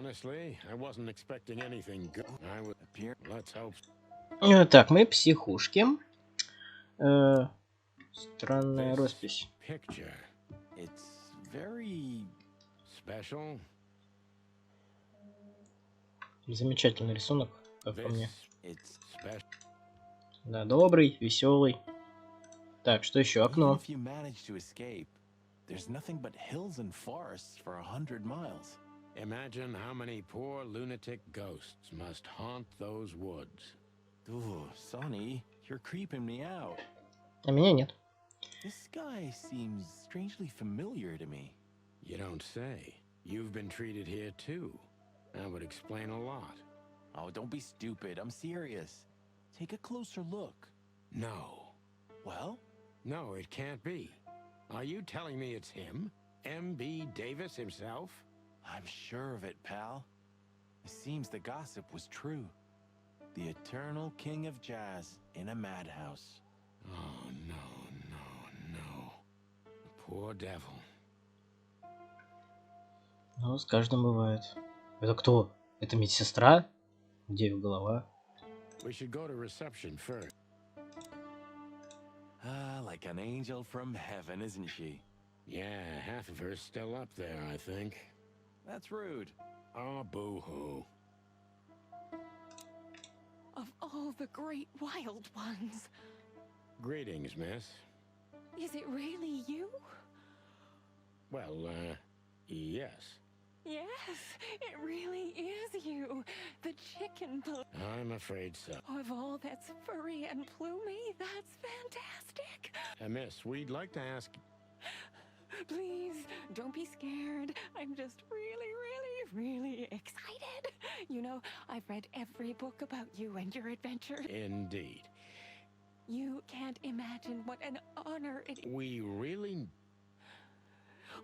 Honestly, I wasn't expecting anything good. I would appear. Let's hope. Так, мы психушки. Странная роспись. Picture. It's very special. Замечательный рисунок, как по мне. It's special. Да, добрый, веселый. Так, что еще? Окно. If you manage to escape, there's nothing but hills and forests for 100 miles. Imagine how many poor lunatic ghosts must haunt those woods. Ooh, Sonny, you're creeping me out. А меня нет. This guy seems strangely familiar to me. You don't say. You've been treated here too. That would explain a lot. Oh, don't be stupid. I'm serious. Take a closer look. No. Well? No, it can't be. Are you telling me it's him? M.B. Davis himself? I'm sure of it, pal. It seems the gossip was true. The eternal king of jazz in a madhouse. Oh, no. The poor devil. Ну, с каждым бывает. Это кто? Это медсестра? Где ее голова? We should go to reception first. Ah, like an angel from heaven, isn't she? Yeah, half of her's still up there, I think. That's rude. Oh, boo-hoo. Of all the great wild ones. Greetings, miss. Is it really you? Well, yes. Yes, it really is you. The chicken pl- I'm afraid so. Of all that's furry and plumey, that's fantastic. Miss, we'd like to ask... Please, don't be scared. I'm just really excited. You know, I've read every book about you and your adventures. Indeed. You can't imagine what an honor it is. We really...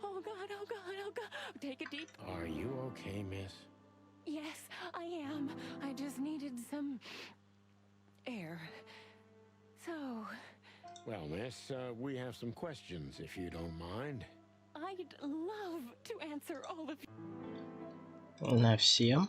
Oh God, oh God, oh God. Take a deep... Are you okay, miss? Yes, I am. I just needed some... air. So... Well, miss, we have some questions, if you don't mind. I'd love to answer all of you. На всем.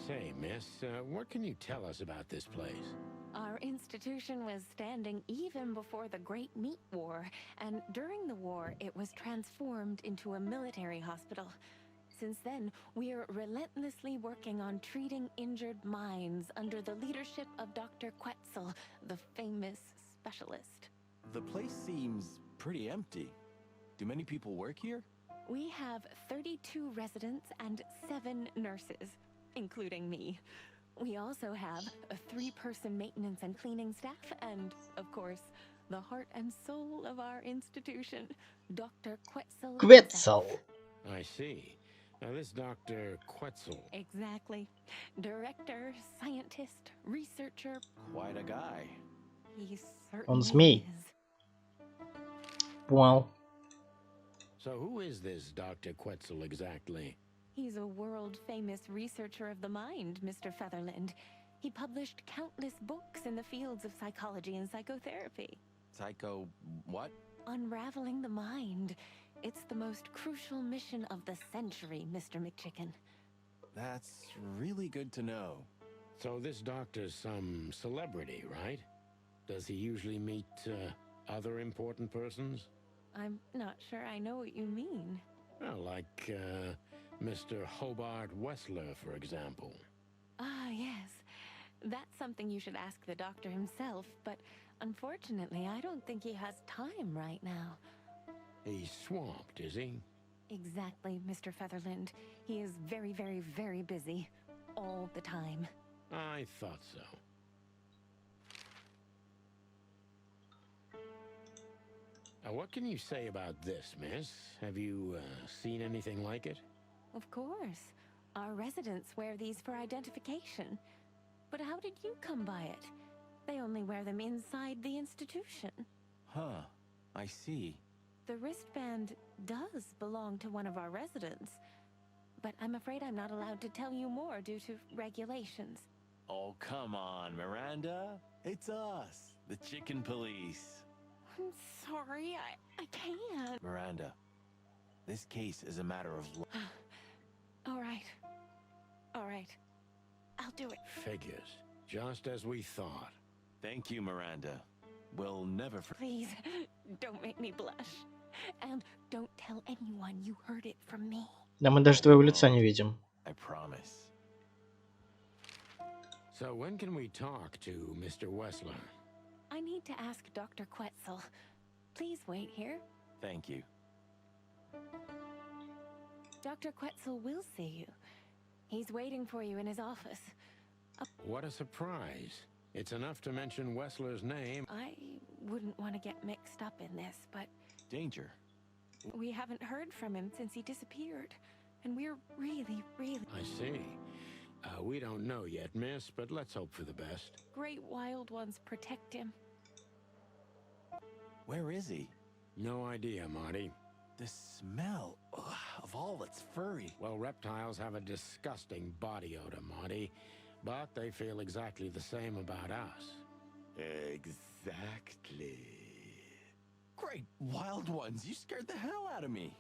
Say, miss, what can you tell us about this place? Our institution was standing even before the Great Meat War, and during the war, it was transformed into a military hospital. Since then, we're relentlessly working on treating injured minds under the leadership of Dr. Quetzal, the famous specialist. The place seems pretty empty. Do many people work here? We have 32 residents and 7 nurses, including me. We also have a 3-person maintenance and cleaning staff, and, of course, the heart and soul of our institution, Dr. Quetzal. Quetzal. I see. Now, this Dr. Quetzal... Exactly. Director, scientist, researcher. Quite a guy. He Он certainly змей. is. Понял. So who is this Dr. Quetzal exactly? He's a world-famous researcher of the mind, Mr. Featherland. He published countless books in the fields of psychology and psychotherapy. Psycho... what? Unraveling the mind. It's the most crucial mission of the century, Mr. McChicken. That's really good to know. So this doctor's some celebrity, right? Does he usually meet, other important persons? I'm not sure I know what you mean. Well, like, Mr. Hobart Wessler, for example. Ah, yes. That's something you should ask the doctor himself, but unfortunately, I don't think he has time right now. He's swamped, is he? Exactly, Mr. Featherland. He is very busy. All the time. I thought so. Now, what can you say about this, miss? Have you, seen anything like it? Of course. Our residents wear these for identification. But how did you come by it? They only wear them inside the institution. Huh. I see. The wristband does belong to one of our residents. But I'm afraid I'm not allowed to tell you more due to regulations. Oh, come on, Miranda. It's us, the chicken police. I'm sorry, I can't. Miranda, this case is a matter of law. All right. All right. I'll do it. Figures. Just as we thought. Thank you, Miranda. We'll never Please, don't make me blush. And don't tell anyone you heard it from me. Да мы даже твоего лица не видим. I promise. So when can we talk to Mr. Wessler? I need to ask Dr. Quetzal. Please wait here. Thank you. Dr. Quetzal will see you. He's waiting for you in his office. What a surprise. It's enough to mention Wessler's name. I wouldn't want to get mixed up in this, but Danger. we haven't heard from him since he disappeared. And we're really, really... I see. We don't know yet, miss, but let's hope for the best. Great wild ones protect him. Where is he? No idea, Marty. The smell of all that's furry. Well, reptiles have a disgusting body odor, Marty, but they feel exactly the same about us. Exactly. Great wild ones, you scared the hell out of me.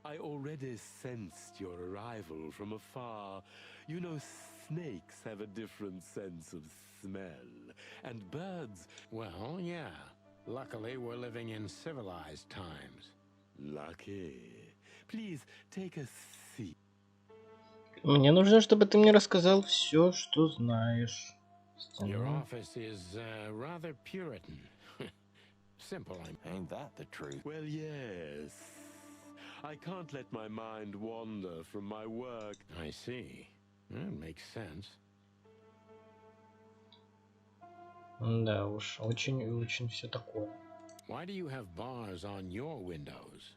I already sensed your arrival from afar. You know, snakes have a different sense of smell. And birds... Well, yeah. Luckily, we're living in civilized times. Lucky. Please, take a seat. Мне нужно, чтобы ты мне рассказал все, что знаешь. Your office is rather Puritan. Simple, Ain't that the truth? Well, yes. I can't let my mind wander from my work. I see. That makes sense. Да уж, очень все такое. Why do you have bars on your windows?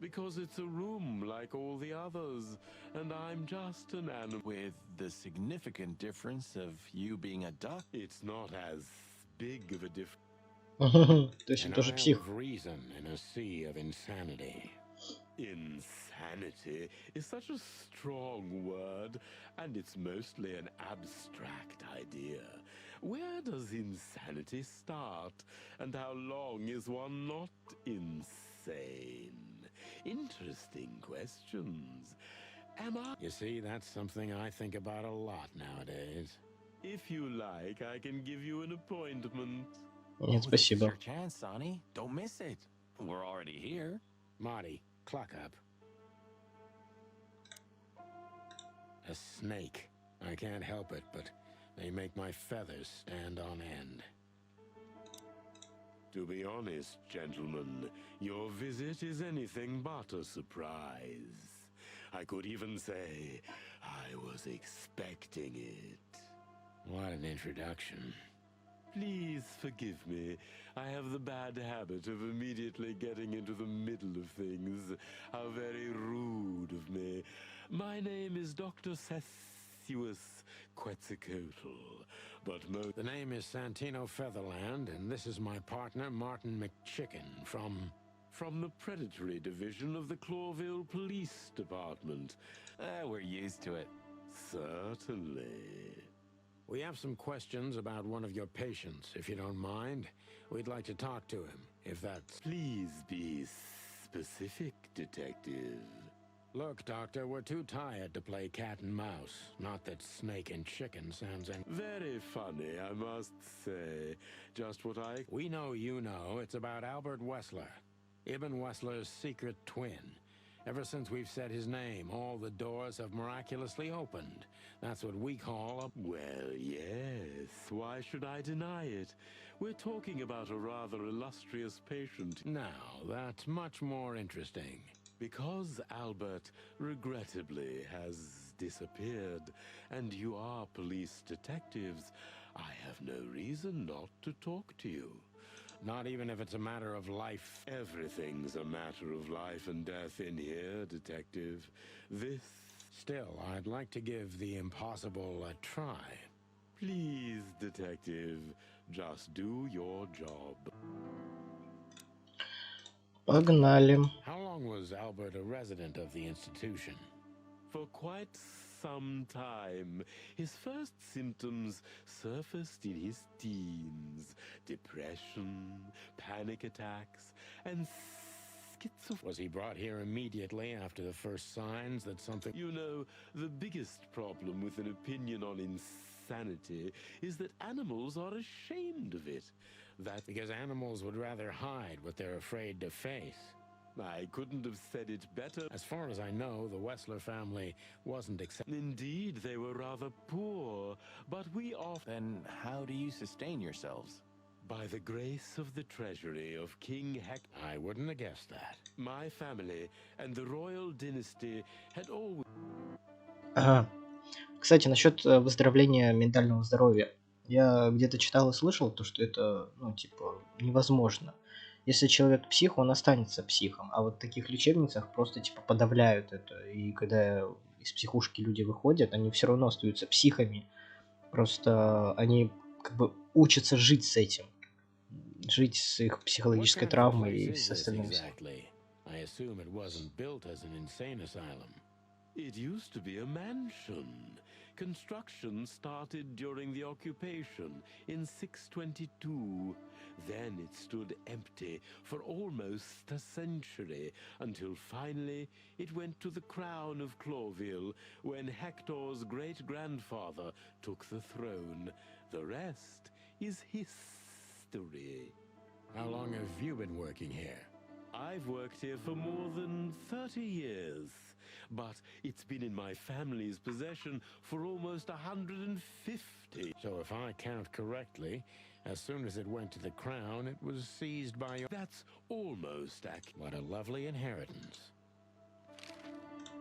Because it's a room like all the others, and I'm just an animal. With the significant difference of you being a duck. It's not as big of a difference. То есть он An тоже isle псих. of reason in a sea of insanity. Insanity is such a strong word, and it's mostly an abstract idea. Where does insanity start, and how long is one not insane? Interesting questions. Am I? You see, that's something I think about a lot nowadays. If you like, I can give you an appointment. Нет, This is спасибо. your chance, Sonny. Don't miss it. We're already here. Marty, cluck up. A snake. I can't help it, but they make my feathers stand on end. To be honest, gentlemen, your visit is anything but a surprise. I could even say I was expecting it. What an introduction. Please forgive me. I have the bad habit of immediately getting into the middle of things. How very rude of me. My name is Dr. Sessuous Quetzalcoatl, but The name is Santino Featherland, and this is my partner, Martin McChicken, from the predatory division of the Clawville Police Department. We're used to it. Certainly. We have some questions about one of your patients, if you don't mind. We'd like to talk to him, if that's... Please be specific, detective. Look, Doctor, we're too tired to play cat and mouse. Not that snake and chicken sounds any... Very funny, I must say. Just what I... We know you know. It's about Albert Wessler, Ibn Wessler's secret twin. Ever since we've said his name, all the doors have miraculously opened. That's what we call a... Well, yes. Why should I deny it? We're talking about a rather illustrious patient. Now, that's much more interesting. Because Albert, regrettably, has disappeared, and you are police detectives, I have no reason not to talk to you. Not even if it's a matter of life. Everything's a matter of life and death in here, detective. This... Still, I'd like to give the impossible a try. Please, detective, just do your job. Погнали. How long was Albert a resident of the institution? For quite some time. His first symptoms surfaced in his teens. Depression, panic attacks, and schizophrenia. Was he brought here immediately after the first signs that something... You know, the biggest problem with an opinion on insanity is that animals are ashamed of it. That's Because animals would rather hide what they're afraid to face. I couldn't have said it better. As far as I know, the Wessler family wasn't accepted. Indeed, they were rather poor, but we often... Then how do you sustain yourselves? By the grace of the treasury of King Hector, I wouldn't have guessed that. my family and the royal dynasty had always... Ага. Кстати, насчет выздоровления ментального здоровья. Я где-то читал и слышал, то, что это, ну, типа, невозможно. Если человек псих, он останется психом. А вот в таких лечебницах просто, типа, подавляют это. И когда из психушки люди выходят, они все равно остаются психами. Просто они, как бы, учатся жить с этим. Жить с их психологической травмой и с остальным. I assume it wasn't built as an insane asylum. It used to be a mansion. Construction started during the occupation in 622. Then it stood empty for almost a century, until finally it went to the crown of Cloville when Hector's great-grandfather took the throne. The rest is history. How long have you been working here? I've worked here for more than 30 years, but it's been in my family's possession for almost 150. So if I count correctly, as soon as it went to the crown, it was seized by your... That's almost accurate. What a lovely inheritance.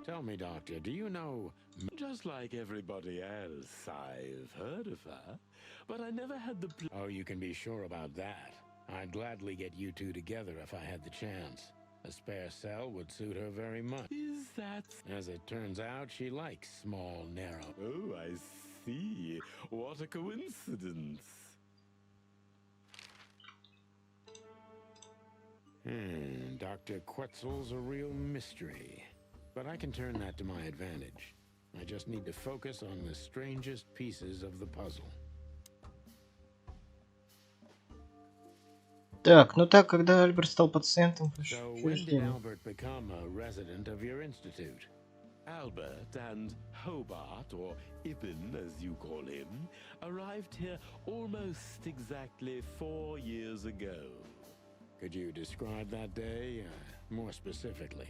Tell me, Doctor, do you know... Just like everybody else, I've heard of her, but I never had the... Oh, you can be sure about that. I'd gladly get you two together if I had the chance. A spare cell would suit her very much. Is that... As it turns out, she likes small, narrow... Oh, I see. What a coincidence. Dr. Quetzal's a real mystery. But I can turn that to my advantage. I just need to focus on the strangest pieces of the puzzle. Так, ну так, когда Альберт стал пациентом, So when did Albert become a resident of your institute? Albert and Hobart, or Ibn as you call him, arrived here almost exactly 4 years ago. Could you describe that day more specifically?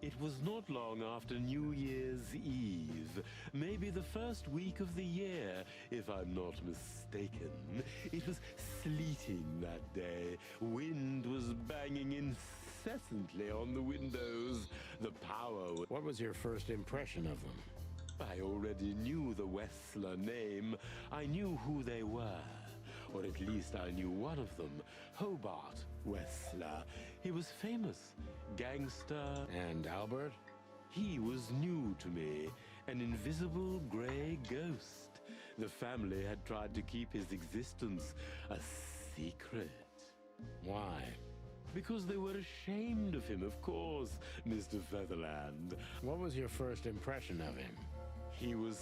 It was not long after New Year's Eve, maybe the first week of the year, if I'm not mistaken. It was sleeting that day. Wind was banging incessantly on the windows. The power... What was your first impression of them? I already knew the Wessler name. I knew who they were. Or at least I knew one of them, Hobart Wessler. He was famous, gangster. And Albert? He was new to me, an invisible grey ghost. The family had tried to keep his existence a secret. Why? Because they were ashamed of him, of course, Mr. Featherland. What was your first impression of him? He was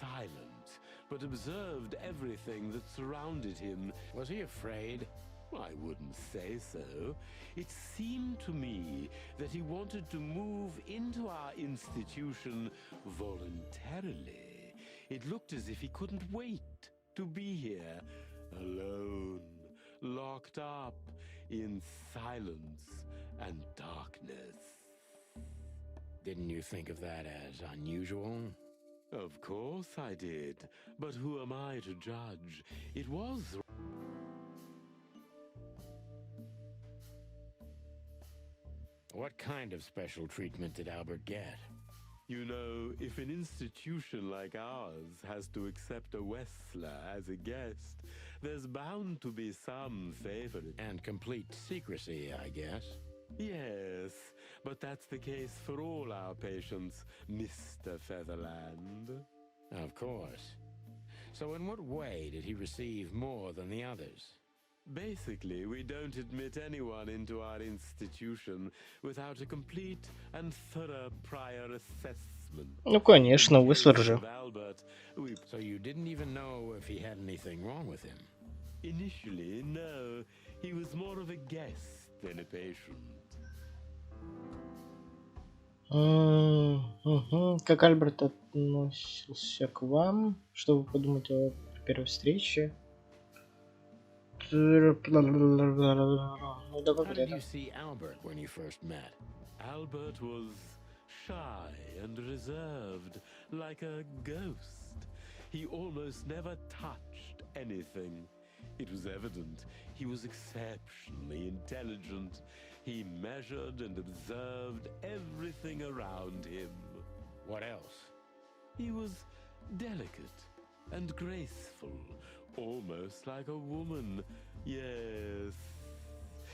silent, but observed everything that surrounded him. Was he afraid? I wouldn't say so. It seemed to me that he wanted to move into our institution voluntarily. It looked as if he couldn't wait to be here, alone, locked up in silence and darkness. Didn't you think of that as unusual? Of course I did, but who am I to judge? It was... What kind of special treatment did Albert get? You know, if an institution like ours has to accept a Wessler as a guest, there's bound to be some favorite. And complete secrecy, I guess. Yes, but that's the case for all our patients, Mr. Featherland. Of course. So in what way did he receive more than the others? Basically, we don't admit anyone into our institution without a complete and thorough prior assessment. Ну, конечно, Уэслер же. So you didn't even know if he had anything wrong with him? Initially, no. He was more of a guest than a patient. Как Альберт относился к вам? Что вы подумаете о первой встрече? Ну, давай How вот did you это. see Albert when you first met? Albert was shy and reserved, like a ghost. He almost never touched anything. It was evident he was exceptionally intelligent. He measured and observed everything around him. What else? He was delicate and graceful, almost like a woman. Yes.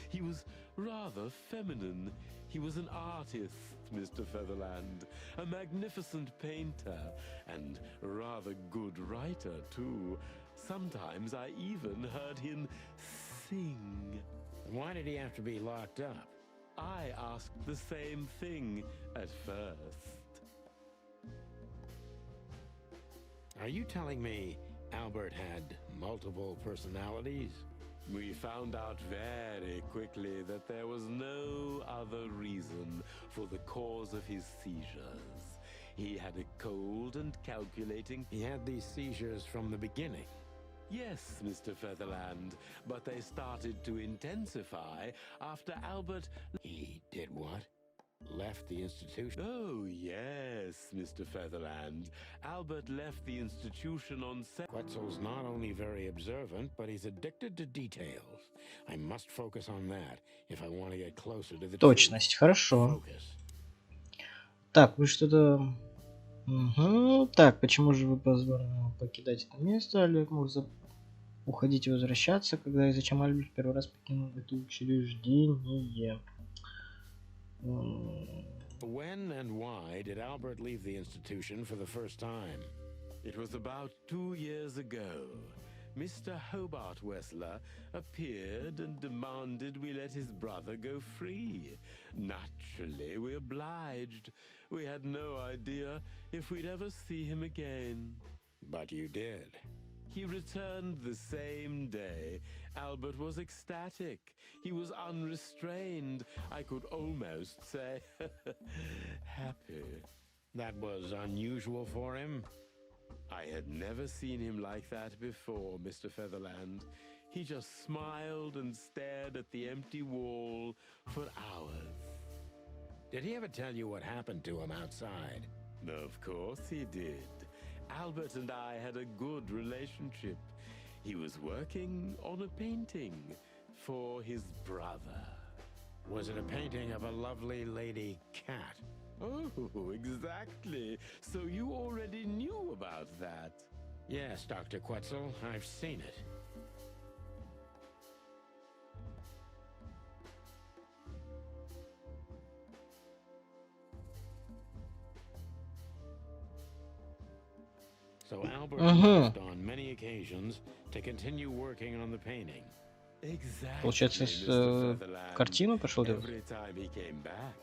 He was rather feminine. He was an artist, Mr. Featherland, a magnificent painter, and rather good writer, too. Sometimes I even heard him sing. Why did he have to be locked up? I asked the same thing at first. Are you telling me Albert had multiple personalities? We found out very quickly that there was no other reason for the cause of his seizures. He had a cold and calculating... He had these seizures from the beginning. Yes, Mr. Featherland, but they started to intensify after Albert... He did what? Left the institution? Oh, yes, Mr. Featherland. Albert left the institution on... Quetzal's not only very observant, but he's addicted to details. I must focus on that if I want to get closer to the Точность, хорошо. Focus. Так, вы что-то... Так, почему же вы позволили покидать это место? Олег мог уходить и возвращаться, когда и зачем Альберт первый раз покинул это учреждение? When and why did Albert leave the institution for the first time? It was about 2 years ago. Mr. Hobart Wessler appeared and demanded we let his brother go free. Naturally, we obliged. We had no idea if we'd ever see him again. But you did. He returned the same day. Albert was ecstatic. He was unrestrained. I could almost say happy. That was unusual for him? I had never seen him like that before, Mr. Featherland. He just smiled and stared at the empty wall for hours. Did he ever tell you what happened to him outside? Of course he did. Albert and I had a good relationship. He was working on a painting for his brother. Was it a painting of a lovely lady cat? Oh, exactly. So you already knew about that. Yes, Dr. Quetzal, I've seen it. So Albert left on many occasions to continue working on the painting. Exactly. Получается, Mr. Featherland. картину пошел делать? Every time he came back,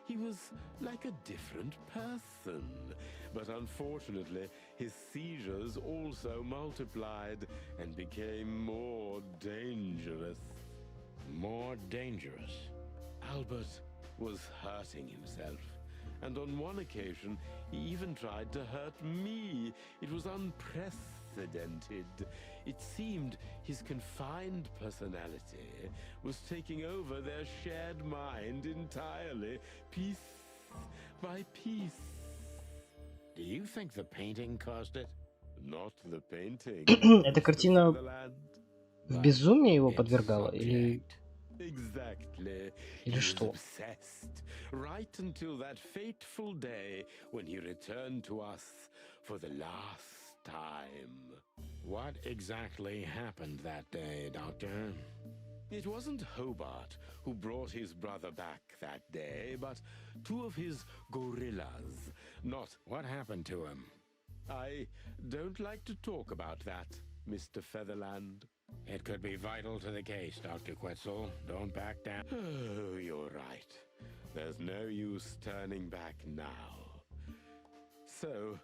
he was like a different person. But unfortunately, his seizures also multiplied and became more dangerous. More dangerous. Albert was hurting himself. And on one occasion, he even tried to hurt me. It was unprecedented. It seemed his confined personality was taking over their shared mind entirely, piece by piece. Do you think the painting caused it? Not the painting. Эта картина в безумие его Its подвергала? Или... Exactly. He Или was что? obsessed right until that fateful day when he returned to us for the last time. What exactly happened that day, Doctor? It wasn't Hobart who brought his brother back that day, but 2 of his gorillas. Not What happened to him? I don't like to talk about that, Mr. Featherland. It could be vital to the case, Dr. Quetzal. Don't back down. Oh, you're right. There's no use turning back now. So,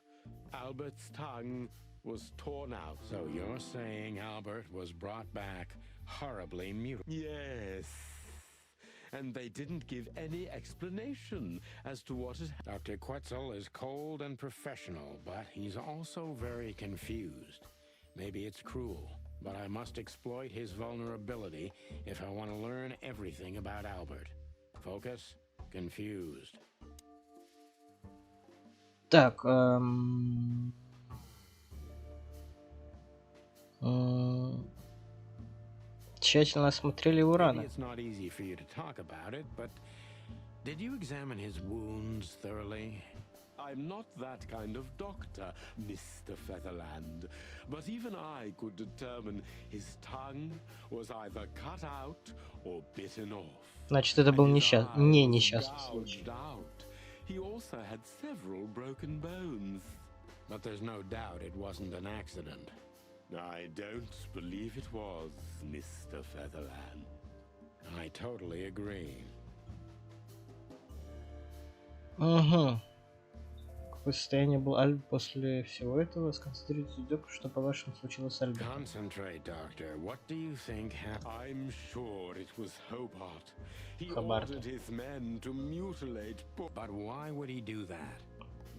Albert's tongue was torn out. So you're saying Albert was brought back horribly mutilated? Yes. and they didn't give any explanation as to what had happened. Dr. Quetzal is cold and professional, but he's also very confused. Maybe it's cruel, but I must exploit his vulnerability if I want to learn everything about Albert. Focus, confused. Так, тщательно осмотрели его Maybe раны. it's not easy for you to talk about it, but did you examine his wounds thoroughly? I'm not that kind of doctor, Mr. Featherland, but even I could determine his tongue was either cut out or bitten off. Значит, это был And his не eye was несчастный случай. gouged out. He also had several broken bones. But there's no doubt it wasn't an accident. I don't believe it was, Mr. Featherland. I totally agree. Угу. Какое состояние был Альберт после всего этого? Сконцентрируйтесь, доктор, что по-вашему случилось с Альбертом? Concentrate, Doctor. What do you think happened? I'm sure it was Hobart. He Хобарта. ordered his men to mutilate But why would he do that?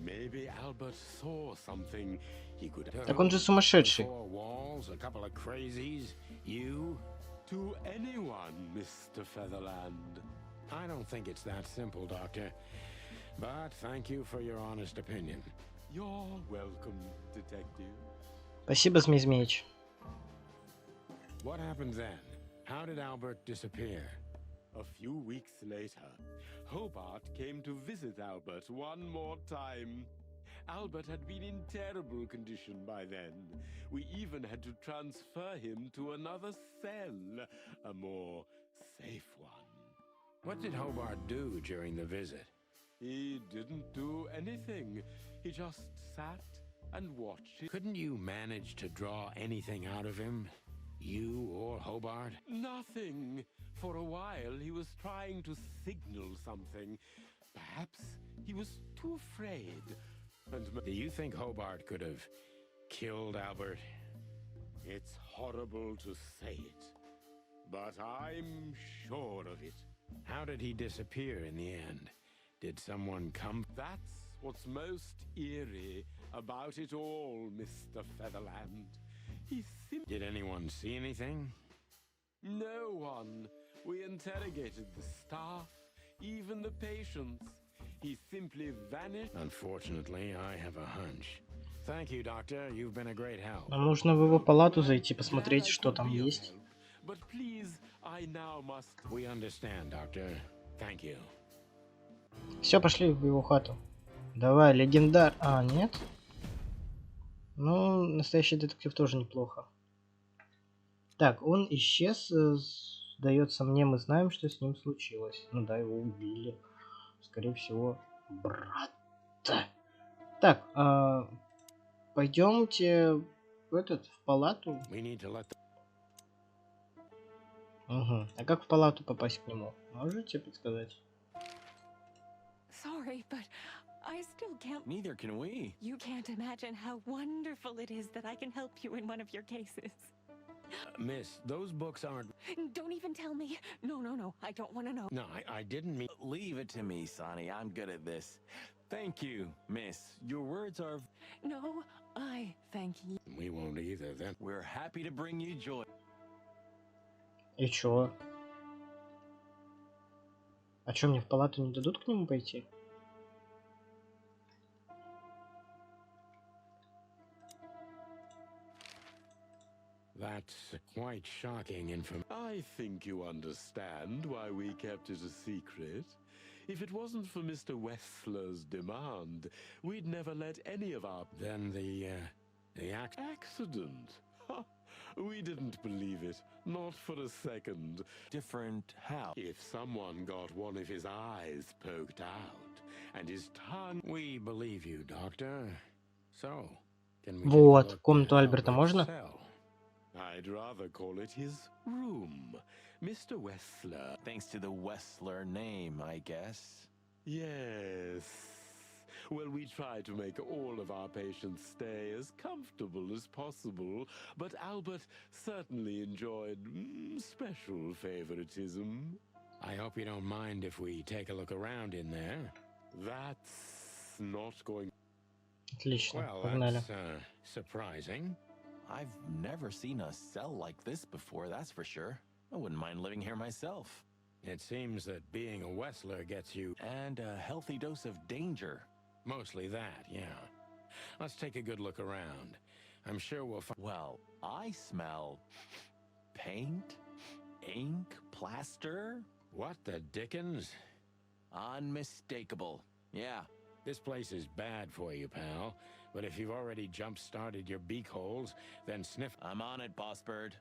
Maybe Albert saw something he could Так он же сумасшедший. Four walls, a couple of crazies, you? to anyone, Mr. Featherland. I don't think it's that simple, Doctor. But thank you for your honest opinion. You're welcome, Detective. Спасибо, Змей Змеич. What happened then? How did Albert disappear? A few weeks later, Hobart came to visit Albert one more time. Albert had been in terrible condition by then. We even had to transfer him to another cell, a more safe one. What did Hobart do during the visit? He didn't do anything. He just sat and watched it. Couldn't you manage to draw anything out of him? You or Hobart? Nothing. For a while, he was trying to signal something. Perhaps he was too afraid. And Do you think Hobart could have killed Albert? it's horrible to say it, but I'm sure of it. How did he disappear in the end? Did someone come? That's what's most eerie about it all, Mr. Featherland. He Did anyone see anything? No one. We interrogated the staff, even the patients. He simply vanished. Unfortunately, I have a hunch. Thank you, Doctor. You've been a great help. Нам нужно в его палату зайти, посмотреть, Glad I что could там be of есть. help. But please, I now must. We understand, Doctor. Thank you. Все, пошли в его хату. Давай, легендар. А, нет? Ну, настоящий детектив тоже неплохо. Так, он исчез. Сдается мне, мы знаем, что с ним случилось. Ну да, его убили. Скорее всего, брата. Так, пойдемте в палату. We need to let the... Угу. А как в палату попасть к нему? Можете подсказать? Sorry, but I still can't. Neither can we. You can't imagine how wonderful it is that I can help you in one of your cases. Miss, those books aren't... Don't even tell me. No, I don't want to know. No, I didn't mean... Leave it to me, Sonny. I'm good at this. Thank you, miss. Your words are... No, I thank you. We won't either, then. We're happy to bring you joy. И чё? А чё, мне в палату не дадут к нему пойти? That's quite shocking information. I think you understand why we kept it a secret. If it wasn't for Mr. Wessler's demand, we'd never let any of our Then the accident. Ha! We didn't believe it, not for a second. Different how? If someone got one of his eyes poked out and his tongue... We believe you, Doctor. So, can we Вот, take a look комнату at Альберта Albert's можно? cell? I'd rather call it his room. Mr. Wessler. Thanks to the Wessler name, I guess. Yes. Well, we try to make all of our patients stay as comfortable as possible, but Albert certainly enjoyed special favoritism. I hope you don't mind if we take a look around in there. That's not going. Отлично, Well, погнали. that's surprising. I've never seen a cell like this before, that's for sure. I wouldn't mind living here myself. It seems that being a Wessler gets you And a healthy dose of danger. mostly that, yeah. Let's take a good look around. I'm sure we'll find. Well, I smell paint, ink, plaster. What the dickens? Unmistakable. Yeah. This place is bad for you, pal. But if you've already jump-started your beak holes, then sniff. I'm on it, boss bird.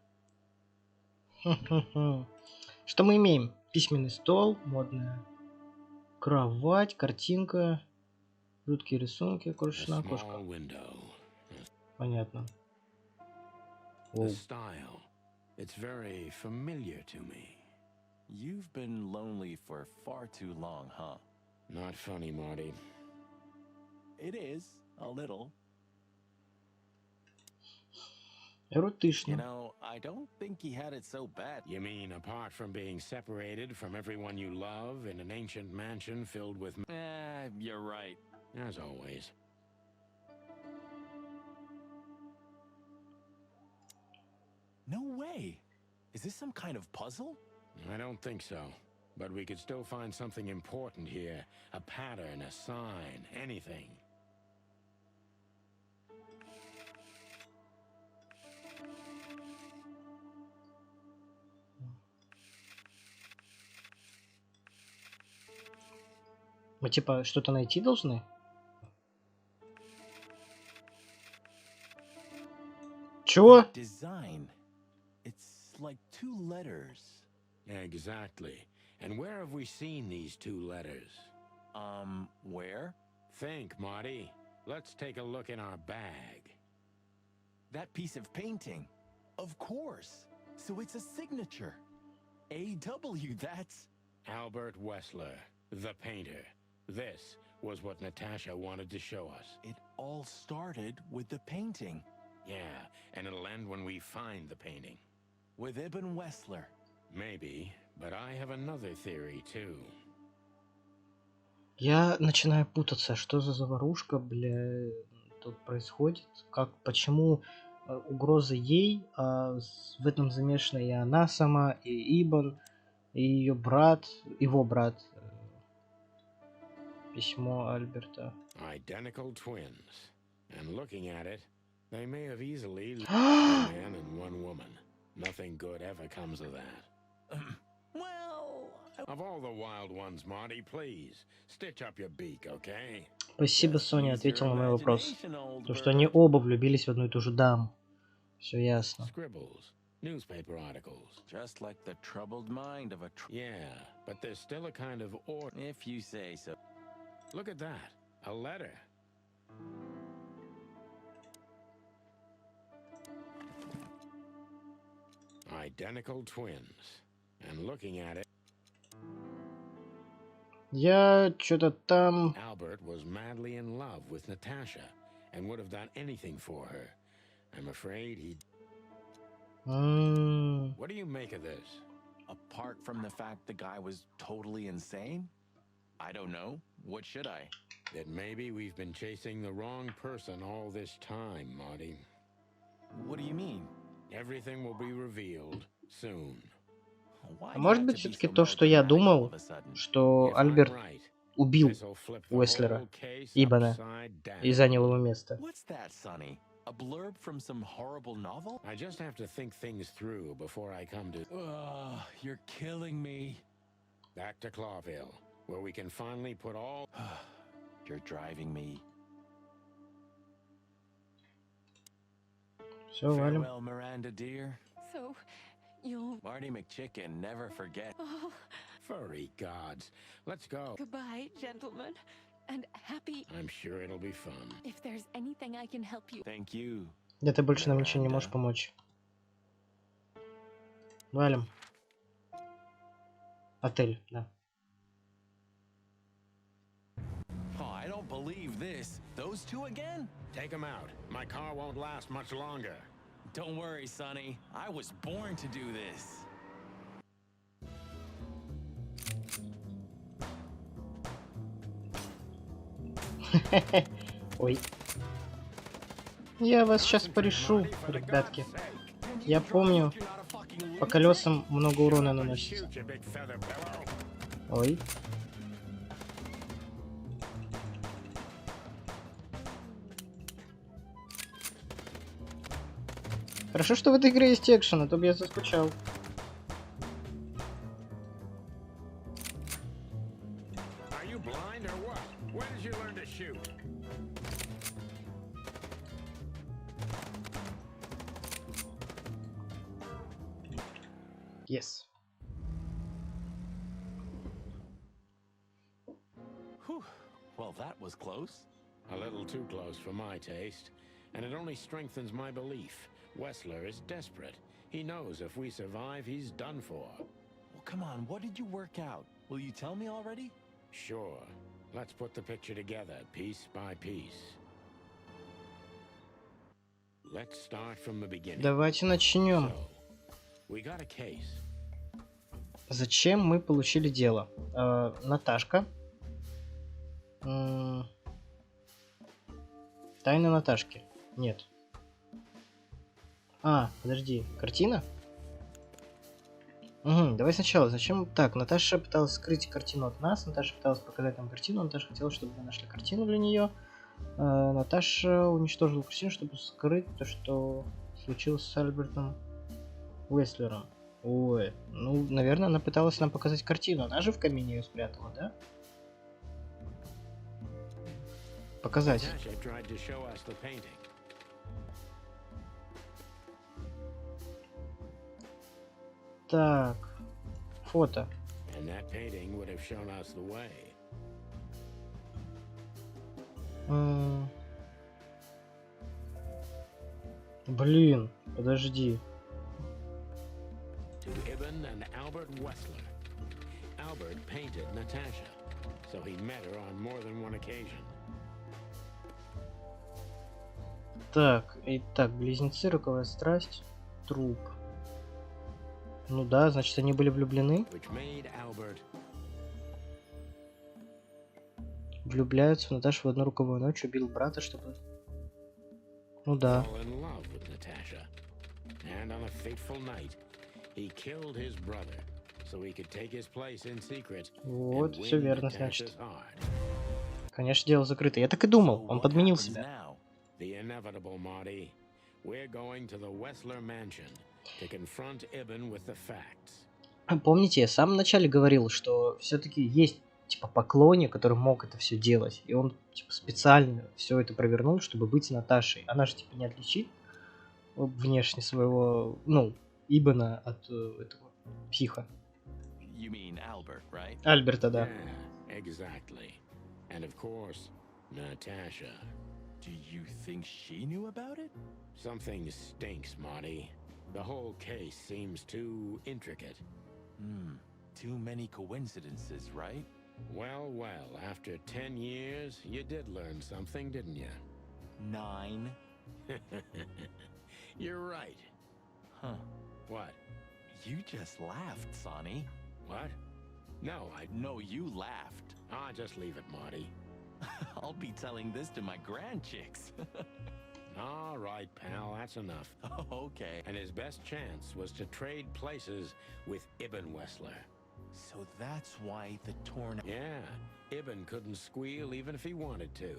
Что мы имеем? Письменный стол, модная кровать, картинка, жуткие рисунки, A крошечная small окошко. window. Понятно. The Оу. style. It's very familiar to me. You've been lonely for far too long, huh? Not funny, Marty. It is, a little. You Эротично. know, I don't think he had it so bad. You mean apart from being separated from everyone you love in an ancient mansion filled with... You're right. As always. No way. Is this some kind of puzzle? I don't think so. But we could still find something important here. A pattern, a sign, anything. Мы типа что-то найти должны? Чё? Design. It's like two letters. Exactly. And where have we seen these two letters? Where? Think, Marty. Let's take a look in our bag. That piece of painting. Of course. So it's a signature. A.W., that's... Albert Wessler, the painter. This was what Natasha wanted to show us. It all started with the painting. Yeah, and it'll end when we find the painting. With Ibn Wessler. Maybe, but I have another theory too. Я начинаю путаться, что за заварушка, бля, тут происходит, как, почему угроза ей, а в этом замешана и она сама, и Ибн, и ее брат, его брат. Письмо Альберта. Identical twins. And looking at it, they may have easily lived one man and one woman. Nothing good ever comes of that. Well... Of all the wild ones, Marty, please, stitch up your beak, okay? Спасибо, Just Соня, use ответил your на мой вопрос. imagination, old То, что они bird. оба влюбились в одну и ту же даму. Все ясно. Scribbles, newspaper articles. Just like the troubled mind of a... Yeah, but there's still a kind of order. If you say so. Look at that, a letter. Identical twins. And looking at it, Я что-то там... Albert was madly in love with Natasha and would have done anything for her. I'm afraid he... What do you make of this? Apart from the fact the guy was totally insane? I don't know. What should I? That maybe we've been chasing the wrong person all this time, Marty. What do you mean? Everything will be revealed soon. Why А может have быть, to be все-таки so то, что я melodramatic all думал, of a sudden? что If I'm Альберт right, убил this'll flip the Уэслера, whole case Ибана, upside down. и занял его место. What's that, Sonny? A blurb from some horrible novel? I just have to think things through before I come to... Ugh, you're killing me. Back to Clawville, where we can finally put all... You're driving me. Все, валим. Farewell, Miranda, dear. So, you'll... Marty McChicken, never forget. Oh, Furry gods. Let's go. goodbye, gentlemen. And happy... I'm sure it'll be fun. If there's anything I can help you... Thank you. Да ты больше нам ничего не можешь помочь. Валим. Отель, да. Oh, I don't believe this. Those two again? Take him out. My car won't last much longer. Don't worry, Sonny. I was born to do this. Ой. Я вас сейчас порешу, ребятки. Я помню, по колесам много урона наносится. Ой. Хорошо, что в этой игре есть экшен, а то бы я заскучал. Yes. Whew. Well, that was close. A little too close for my taste, and it only strengthens my belief. Wessler is desperate. He knows if we survive, he's done for. Well, come on, what did you work out? Will you tell me already? Sure. Let's put the picture together, piece by piece. Let's start from the beginning. Давайте начнем. So, we got a case. Зачем мы получили дело? Наташка. Тайна Наташки. Нет. Подожди. Картина? Угу, давай сначала. Зачем? Так, Наташа пыталась скрыть картину от нас. Наташа пыталась показать нам картину. Наташа хотела, чтобы мы нашли картину для нее. Наташа уничтожила картину, чтобы скрыть то, что случилось с Альбертом Уэслером. Ой, ну, наверное, она пыталась нам показать картину. Она же в камине ее спрятала, да? Показать. Так, фото. Блин, подожди. To Ibn and Albert Wessler. Albert painted Natasha, so he met her on more than one occasion. Так, итак, близнецы, роковая страсть, труп. Ну да, значит, они были влюблены. Влюбляются в Наташу в одну роковую ночь, убил брата, чтобы... Ну да. Вот, все верно, значит. Конечно, дело закрыто. Я так и думал, он подменил себя. Помните, я в самом начале говорил, что все-таки есть типа поклонник, который мог это все делать, и он типа специально все это провернул, чтобы быть Наташей. Она же типа не отличит внешне своего, ну, Ибана от этого психа. You mean Albert, right? Альберта, да. Yeah, exactly. And of course, Natasha. Do you think she knew about it? Something stinks, Marty. The whole case seems too intricate. Too many coincidences, right? Well, after 10 years, you did learn something, didn't you? 9. You're right. Huh. What? You just laughed, Sonny. What? No, No, you laughed. just leave it, Marty. I'll be telling this to my grandchicks. All right, pal, that's enough. Okay. And his best chance was to trade places with Ibn Wessler. So that's why the tornado... Yeah, Ibn couldn't squeal even if he wanted to.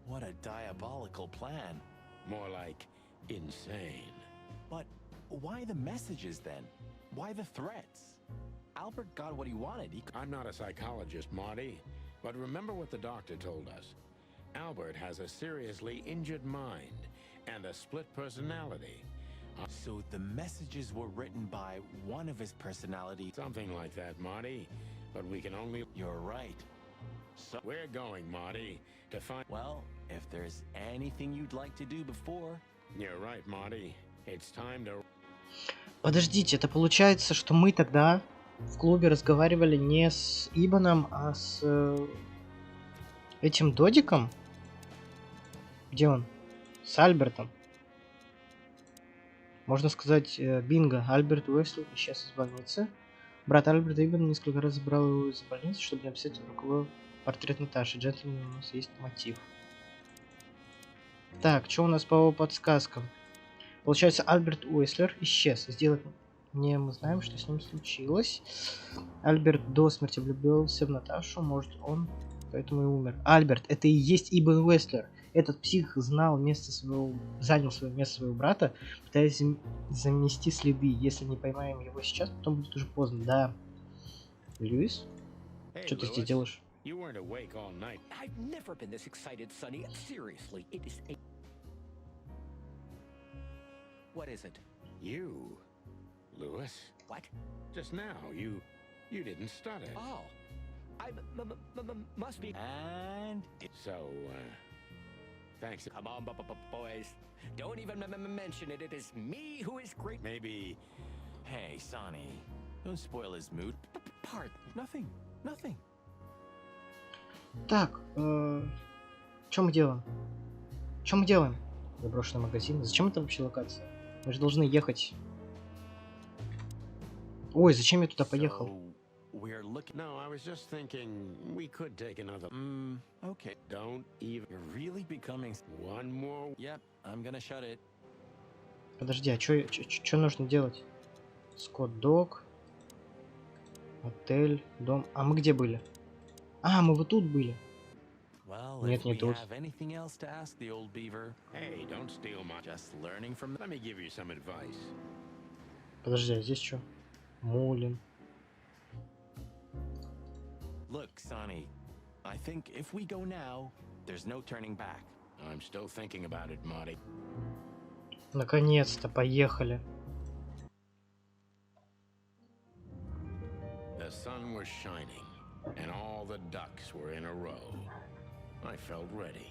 What a diabolical plan. More like insane. But why the messages then? Why the threats? Albert got what he wanted. I'm not a psychologist, Marty, but remember what the doctor told us. Albert has a seriously injured mind and a split personality. So the messages were written by one of his personalities. Something like that, Marty. But we can only... You're right. So we're going, Marty, to find... Well, if there's anything you'd like to do before... You're right, Marty. It's time to... Подождите, это получается, что мы тогда в клубе разговаривали не с Ибаном, а с этим Додиком? Где он? С Альбертом. Можно сказать, бинго. Альберт Уэсли исчез из больницы. Брат Альберта Ибан несколько раз забрал его из больницы, чтобы написать роковое Портрет Наташи. Джентльмен, у нас есть мотив. Так, что у нас по подсказкам? Получается, Альберт Уэслер исчез. Сделать не мы знаем, что с ним случилось. Альберт до смерти влюбился в Наташу. Может, он поэтому и умер. Альберт, это и есть Ибн Уэслер. Этот псих знал место своего, занял свое место своего брата, пытаясь замести следы. Если не поймаем его сейчас, потом будет уже поздно. Да. Льюис? Hey, Что ты здесь Lewis, делаешь? you weren't awake all night. I've never been this excited, Sonny. Seriously, it is a... What is it? You, Lewis. What? Just now, you didn't stutter. Oh. I must be... And... So, thanks. Come on, boys. Don't even mention it. It is me who is great. Maybe. Hey, Sonny, don't spoil his mood. Part. Nothing. Nothing. Так, что мы делаем? Что мы делаем? Заброшенный магазин. Зачем это вообще локация? Мы же должны ехать. Ой, зачем я туда поехал? So, we're looking... No, I was just thinking we could take another. Okay. Don't even. You're really becoming... One more. Yep, I'm gonna shut it. Подожди, а что нужно делать? Скотт-дог. Отель, дом. А мы где были? А, мы вот тут были. Well, Нет, if не we тут. have anything else to ask the old beaver, Hey, don't steal my. just learning from... Let me give you some advice. Подожди, а здесь что? Мулин. Look, Sonny, I think if we go now, there's no turning back. I'm still thinking about it, Marty. Наконец-то, поехали. The sun was shining, and all the ducks were in a row. I felt ready.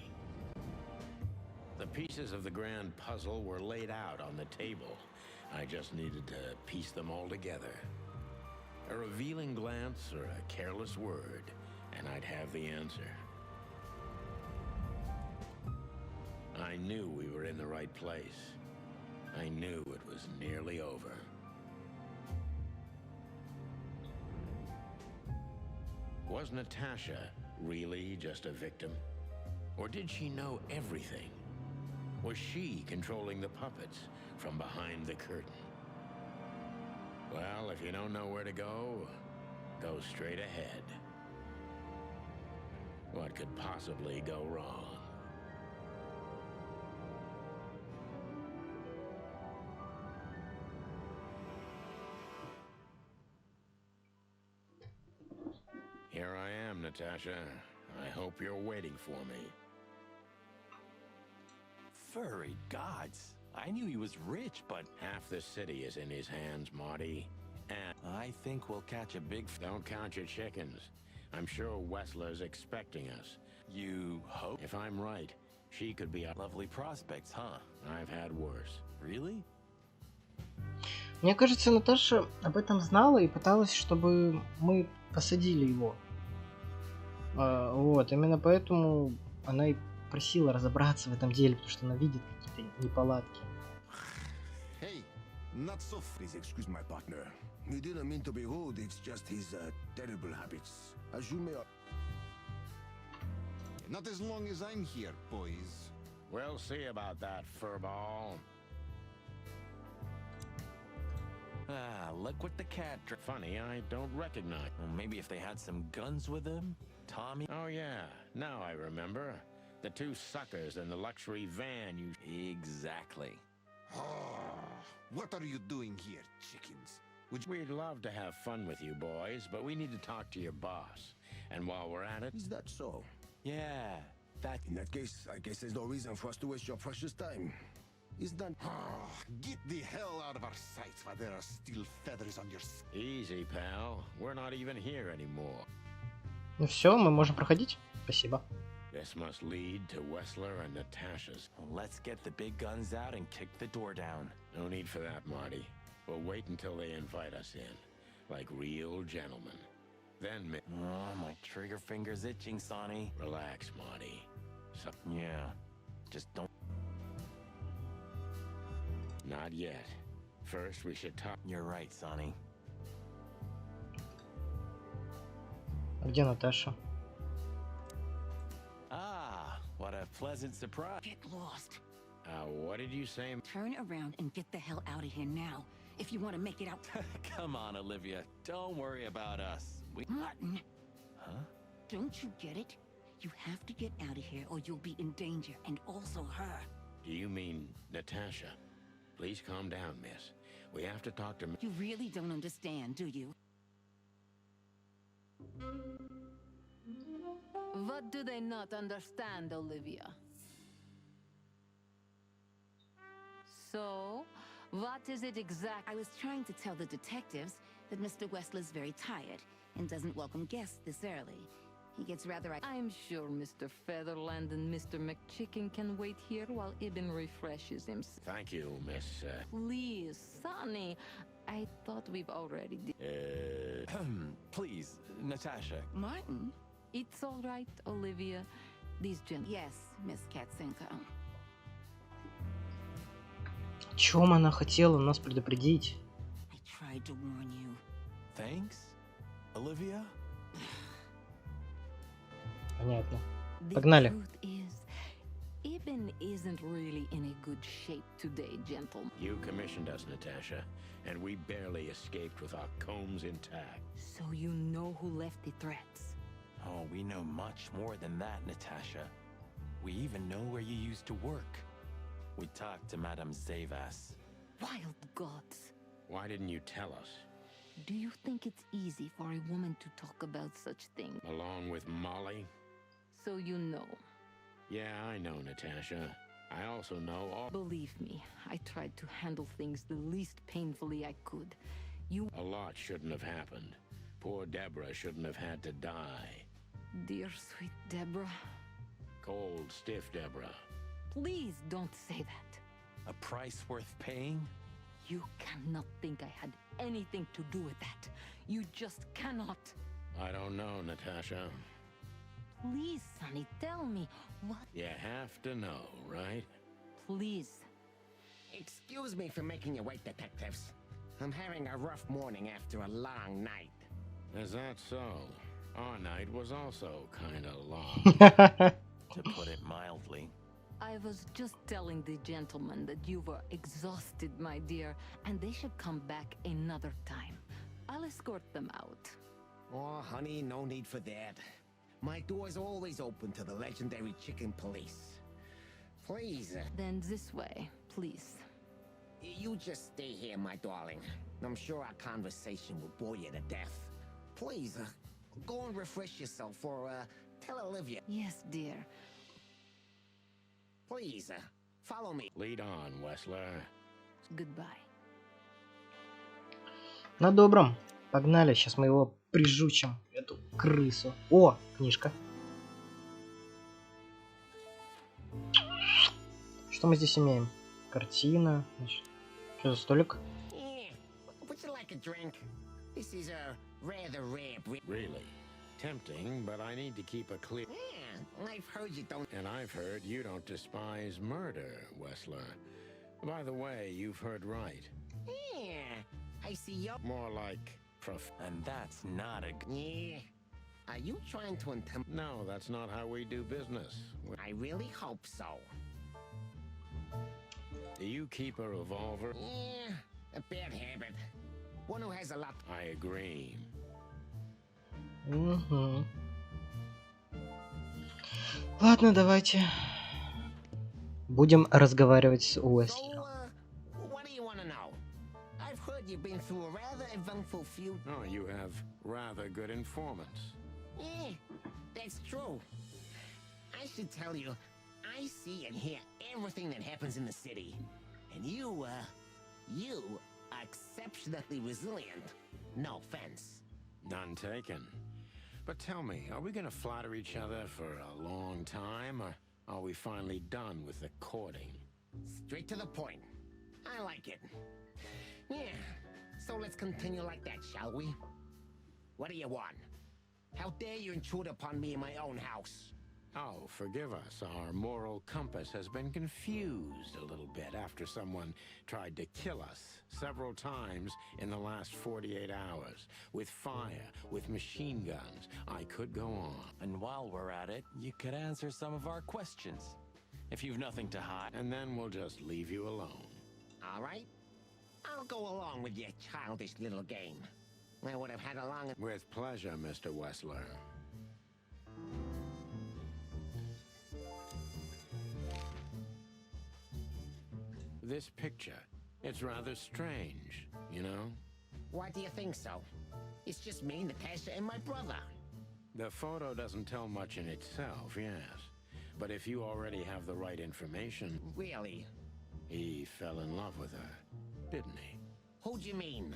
The pieces of the grand puzzle were laid out on the table. I just needed to piece them all together. A revealing glance or a careless word, and I'd have the answer. I knew we were in the right place. I knew it was nearly over. Was Natasha really just a victim? Or did she know everything? Was she controlling the puppets from behind the curtain? Well, if you don't know where to go, go straight ahead. What could possibly go wrong? Here I am, Natasha. I hope you're waiting for me. Furry gods. I knew he was rich, but Half the city is in his hands, Marty. And I think we'll catch a big... don't count your chickens. I'm sure Wessler's expecting us. You hope? If I'm right, she could be a... Lovely prospects, huh? I've had worse. Really? Мне кажется, Наташа об этом знала и пыталась, чтобы мы посадили его. Вот, именно поэтому она и просила разобраться в этом деле, потому что она видит какие-то неполадки. Hey, not so. Please excuse my partner. He didn't mean to be rude. It's just his terrible habits. As you may. Not as long as I'm here, boys. We'll see about that, furball. Ah, look what the cat... Funny, I don't recognize... Well, maybe if they had some guns with them? Tommy? Oh, yeah. Now I remember. The two suckers in the luxury van you... Exactly. What are you doing here, chickens? We'd love to have fun with you boys, but we need to talk to your boss. And while we're at it... Is that so? Yeah, that... In that case, I guess there's no reason for us to waste your precious time. Is that... Get the hell out of our sights while there are still feathers on your skin. Easy, pal. We're not even here anymore. Ну все, мы можем проходить. Спасибо. This must lead to Wessler and Natasha's. Let's get the big guns out and kick the door down. No need for that, Marty. We'll wait until they invite us in, like real gentlemen. Then, Oh, my trigger finger's itching, Sonny. relax, Marty. So, Yeah, just don't... not yet. First, we should talk. You're right, Sonny. А где Наташа? a pleasant surprise. Get lost. What did you say? Turn around and get the hell out of here now. If you want to make it out. Come on, Olivia. Don't worry about us. Martin, Huh? don't you get it? You have to get out of here or you'll be in danger, and also her. Do you mean Natasha? Please calm down, miss. We have to talk to... You really don't understand, do you? What do they not understand, Olivia? So, what is it exactly? I was trying to tell the detectives that Mr. Wessler's very tired and doesn't welcome guests this early. He gets rather... I'm sure Mr. Featherland and Mr. McChicken can wait here while Ibn refreshes himself. Thank you, miss... Please, Sonny. I thought we've already did. Please, Natasha. Martin? It's all right, Olivia. These gentlemen... Yes, Miss Katzenko. О чем она хотела нас предупредить? I tried to warn you. Thanks, Olivia? Понятно. The Погнали. truth is, Ibn isn't really in a good shape today, gentlemen. You commissioned us, Natasha, and we barely escaped with our combs intact. So you know who left the threats. Oh, we know much more than that, Natasha. We even know where you used to work. We talked to Madame Zavas. Wild gods. Why didn't you tell us? Do you think it's easy for a woman to talk about such things? Along with Molly? So you know. Yeah, I know, Natasha. I also know all... Believe me, I tried to handle things the least painfully I could. You... A lot shouldn't have happened. Poor Deborah shouldn't have had to die. Dear sweet Deborah, Cold, stiff Deborah. please don't say that. A price worth paying? You cannot think I had anything to do with that. You just cannot. I don't know, Natasha. Please, Sonny, tell me what... You have to know, right? Please. Excuse me for making you wait, detectives. I'm having a rough morning after a long night. Is that so? Our night was also kinda long. To put it mildly. I was just telling the gentleman that you were exhausted, my dear, and they should come back another time. I'll escort them out. Oh, honey, no need for that. My door's always open to the legendary chicken police. Please, Then this way, please. you just stay here, my darling. I'm sure our conversation will bore you to death. Please, go and refresh yourself or, tell Olivia. Yes, dear. Please, follow me. Lead on, Wessler. Goodbye. На добром. Погнали, сейчас мы его прижучим, эту крысу. О, книжка. Что мы здесь имеем? Картина. Значит, что за столик? Yeah, would you like a drink? This is a rather rare breed. Really? Tempting, but I need to keep a clear... Yeah, I've heard you don't... And I've heard you don't despise murder, Wessler. By the way, you've heard right. Yeah, I see you... More like... And that's not a... Yeah. Are you trying to intimidate? No, that's not how we do business. I really hope so. Do you keep a revolver? Yeah, a bad habit. One who has a lot... I agree. Угу. Ладно, давайте. Будем разговаривать с So, Уэслером. what do you want to know? I've heard you've been through a rather eventful few... Oh, you have rather good informants. Yeah, that's true. I should tell you, I see and hear everything that happens in the city. And you are exceptionally resilient. No offense. None taken. But tell me, are we gonna flatter each other for a long time, or are we finally done with the courting? Straight to the point. I like it. Yeah, so let's continue like that, shall we? What do you want? How dare you intrude upon me in my own house? Oh, forgive us. Our moral compass has been confused a little bit after someone tried to kill us several times in the last 48 hours. With fire, with machine guns. I could go on. And while we're at it, you could answer some of our questions. If you've nothing to hide. And then we'll just leave you alone. All right? I'll go along with your childish little game. I would have had a long... With pleasure, Mr. Wessler. This picture, it's rather strange, you know? Why do you think so? It's just me, Natasha, and my brother. The photo doesn't tell much in itself, yes. But if you already have the right information... Really? He fell in love with her, didn't he? Who do you mean?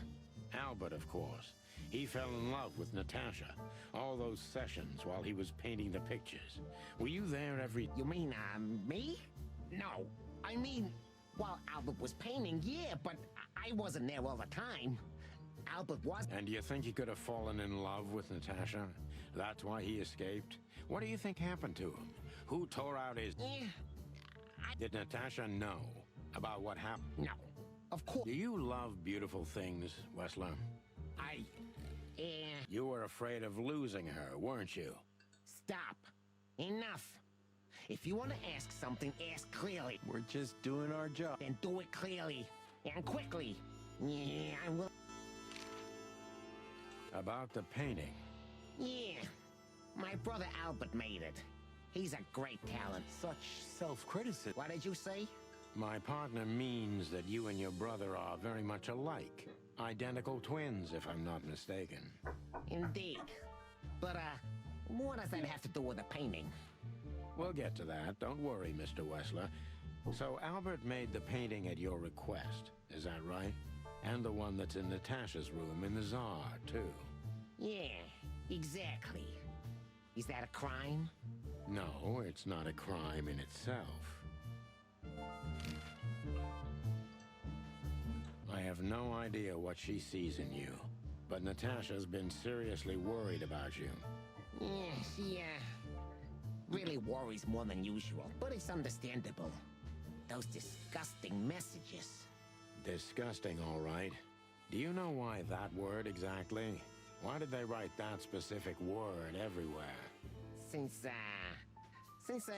Albert, of course. He fell in love with Natasha. All those sessions while he was painting the pictures. Were you there every... You mean, me? No. I mean, while Albert was painting, yeah, but I wasn't there all the time. Albert was... And do you think he could have fallen in love with Natasha? That's why he escaped? What do you think happened to him? Who tore out his... Did Natasha know about what happened? No. Of course. Do you love beautiful things, Wessler? You were afraid of losing her, weren't you? Stop. Enough. If you want to ask something, ask clearly. We're just doing our job. Then do it clearly. And quickly. Yeah, I will... About the painting. Yeah. My brother Albert made it. He's a great talent. Such self-criticism. What did you say? My partner means that you and your brother are very much alike. Identical twins, if I'm not mistaken. Indeed. But, what does that have to do with the painting? We'll get to that. Don't worry, Mr. Wessler. So Albert made the painting at your request, is that right? And the one that's in Natasha's room in the Tsar, too. Yeah, exactly. Is that a crime? No, it's not a crime in itself. I have no idea what she sees in you, but Natasha's been seriously worried about you. Yeah, she, really worries more than usual, but it's understandable. Those disgusting messages. Disgusting, all right. Do you know why that word exactly? Why did they write that specific word everywhere? Since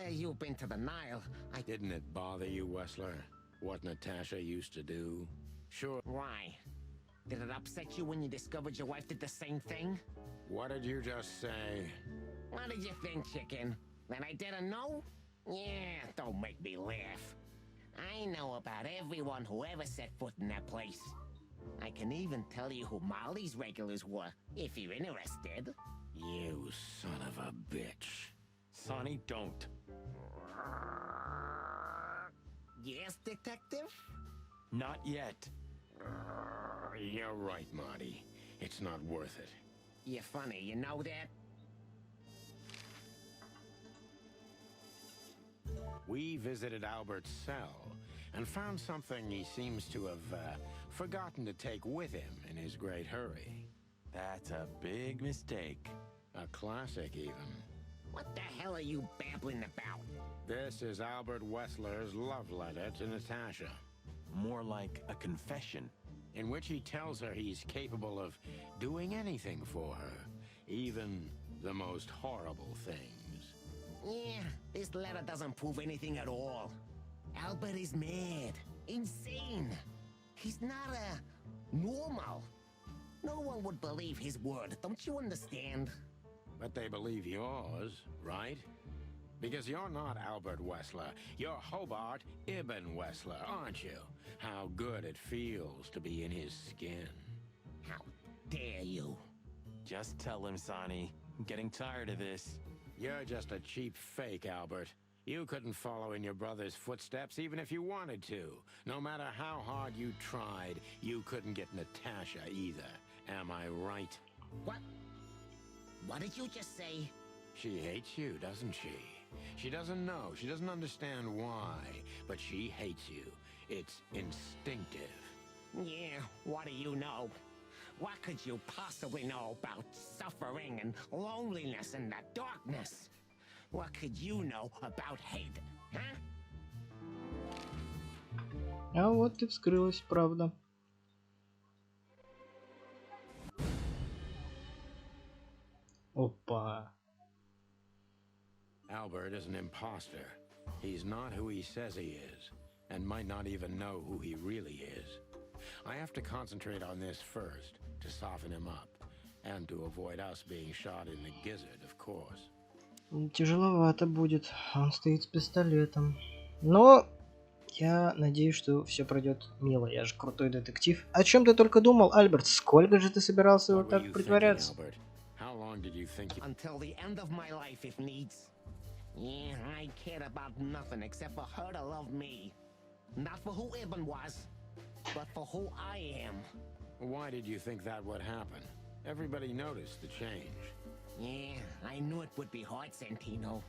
you've been to the Nile, Didn't it bother you, Wessler, what Natasha used to do? Sure. Why? Did it upset you when you discovered your wife did the same thing? What did you just say? What did you think, chicken? That I didn't know? Yeah, don't make me laugh. I know about everyone who ever set foot in that place. I can even tell you who Molly's regulars were, if you're interested. You son of a bitch. Sonny, don't. Yes, detective? Not yet. You're right, Marty. It's not worth it. You're funny, you know that? We visited Albert's cell and found something he seems to have forgotten to take with him in his great hurry. That's a big mistake. A classic, even. What the hell are you babbling about? This is Albert Wessler's love letter to Natasha, More like a confession. in which he tells her he's capable of doing anything for her, even the most horrible things. Yeah, this letter doesn't prove anything at all. Albert is mad. Insane. He's not, normal. No one would believe his word, don't you understand? But they believe yours, right? Because you're not Albert Wessler. You're Hobart Ibn Wessler, aren't you? How good it feels to be in his skin. How dare you? Just tell him, Sonny. I'm getting tired of this. You're just a cheap fake, Albert. You couldn't follow in your brother's footsteps even if you wanted to. No matter how hard you tried, you couldn't get Natasha either. Am I right? What? What did you just say? She hates you, doesn't she? She doesn't know. She doesn't understand why. But she hates you. It's instinctive. Yeah, what do you know? What could you possibly know about suffering and loneliness and the darkness? What could you know about hate, huh? А вот и вскрылась правда. Опа. Albert is an imposter. He's not who he says he is, and might not even know who he really is. I have to concentrate on this first, to soften him up, and to avoid us being shot in the gizzard, of course. Тяжеловато будет. Он стоит с пистолетом. Но я надеюсь, что все пройдет мило. Я же крутой детектив. О чем ты только думал, Альберт? Сколько же ты собирался вот так притворяться? Until the end of my life, if needs. Yeah, I cared about nothing except for her to love me. Not for who Ibn was, but for who I am. Why did you think that would happen? Everybody noticed the change. Yeah, I knew it would be hard, Santino.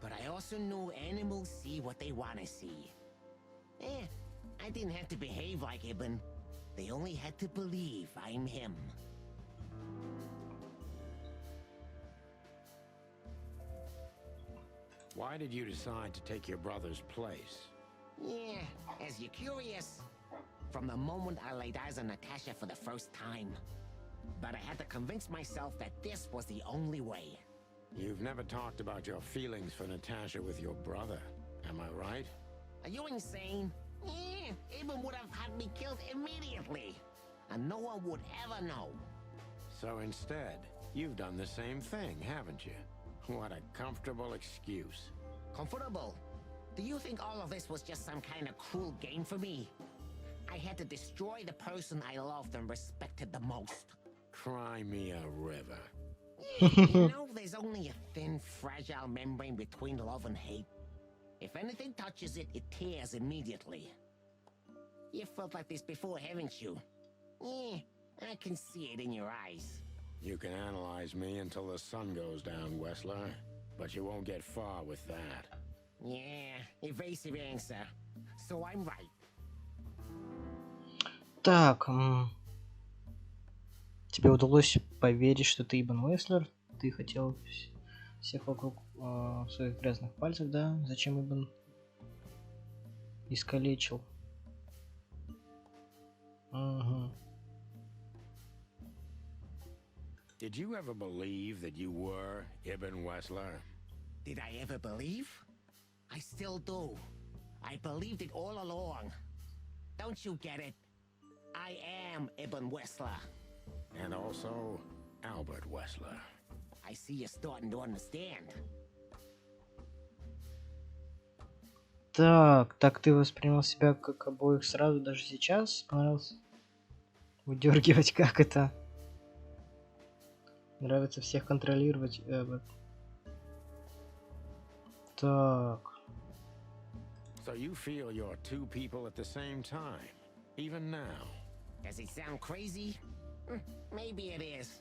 But I also knew animals see what they want to see. I didn't have to behave like Ibn. They only had to believe I'm him. Why did you decide to take your brother's place? Yeah, as you're curious, from the moment I laid eyes on Natasha for the first time. But I had to convince myself that this was the only way. You've never talked about your feelings for Natasha with your brother, am I right? Are you insane? Yeah, Ibn would have had me killed immediately. And no one would ever know. So instead, you've done the same thing, haven't you? What a comfortable excuse. Comfortable? Do you think all of this was just some kind of cruel game for me? I had to destroy the person I loved and respected the most. Cry me a river. You know, there's only a thin, fragile membrane between love and hate. If anything touches it, it tears immediately. You felt like this before, haven't you? Yeah, I can see it in your eyes. You can analyze me until the sun goes down, Wessler, but you won't get far with that. Yeah, evasive answer. So I'm right. Так, тебе удалось поверить, что ты Ибн Уэслер? Ты хотел всех вокруг своих грязных пальцев, да? Зачем Ибн искалечил? Угу. Did you ever believe that you were Ibn Wessler? Did I ever believe? I still do. I believed it all along. Don't you get it? I am Ibn Wessler. And also Albert Wessler. I see you're starting to understand. Так ты воспринял себя как обоих сразу, даже сейчас? Понравилось выдергивать, как это? Нравится всех контролировать. Так. So you feel you're two people at the same time, even now? Does it sound crazy? Maybe it is.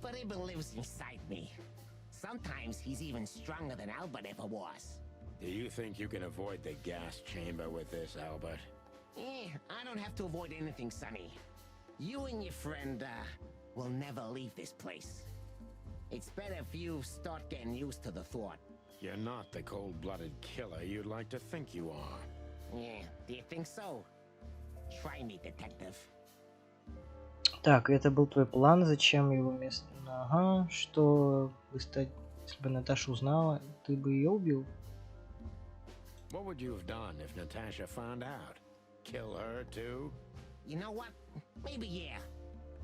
But Ibn lives inside me. Sometimes he's even stronger than Albert ever was. Do you think you can avoid the gas chamber with this, Albert? I don't have to avoid anything, Sonny. You and your friend, will never leave this place. It's better if you start getting used to the thought. You're not the cold-blooded killer you'd like to think you are. Yeah, do you think so? Try me, detective. Так, это был твой план, зачем его место? Ага, что если бы Наташа узнала, ты бы ее убил? What would you have done if Natasha found out? Kill her too? You know what? Maybe yeah.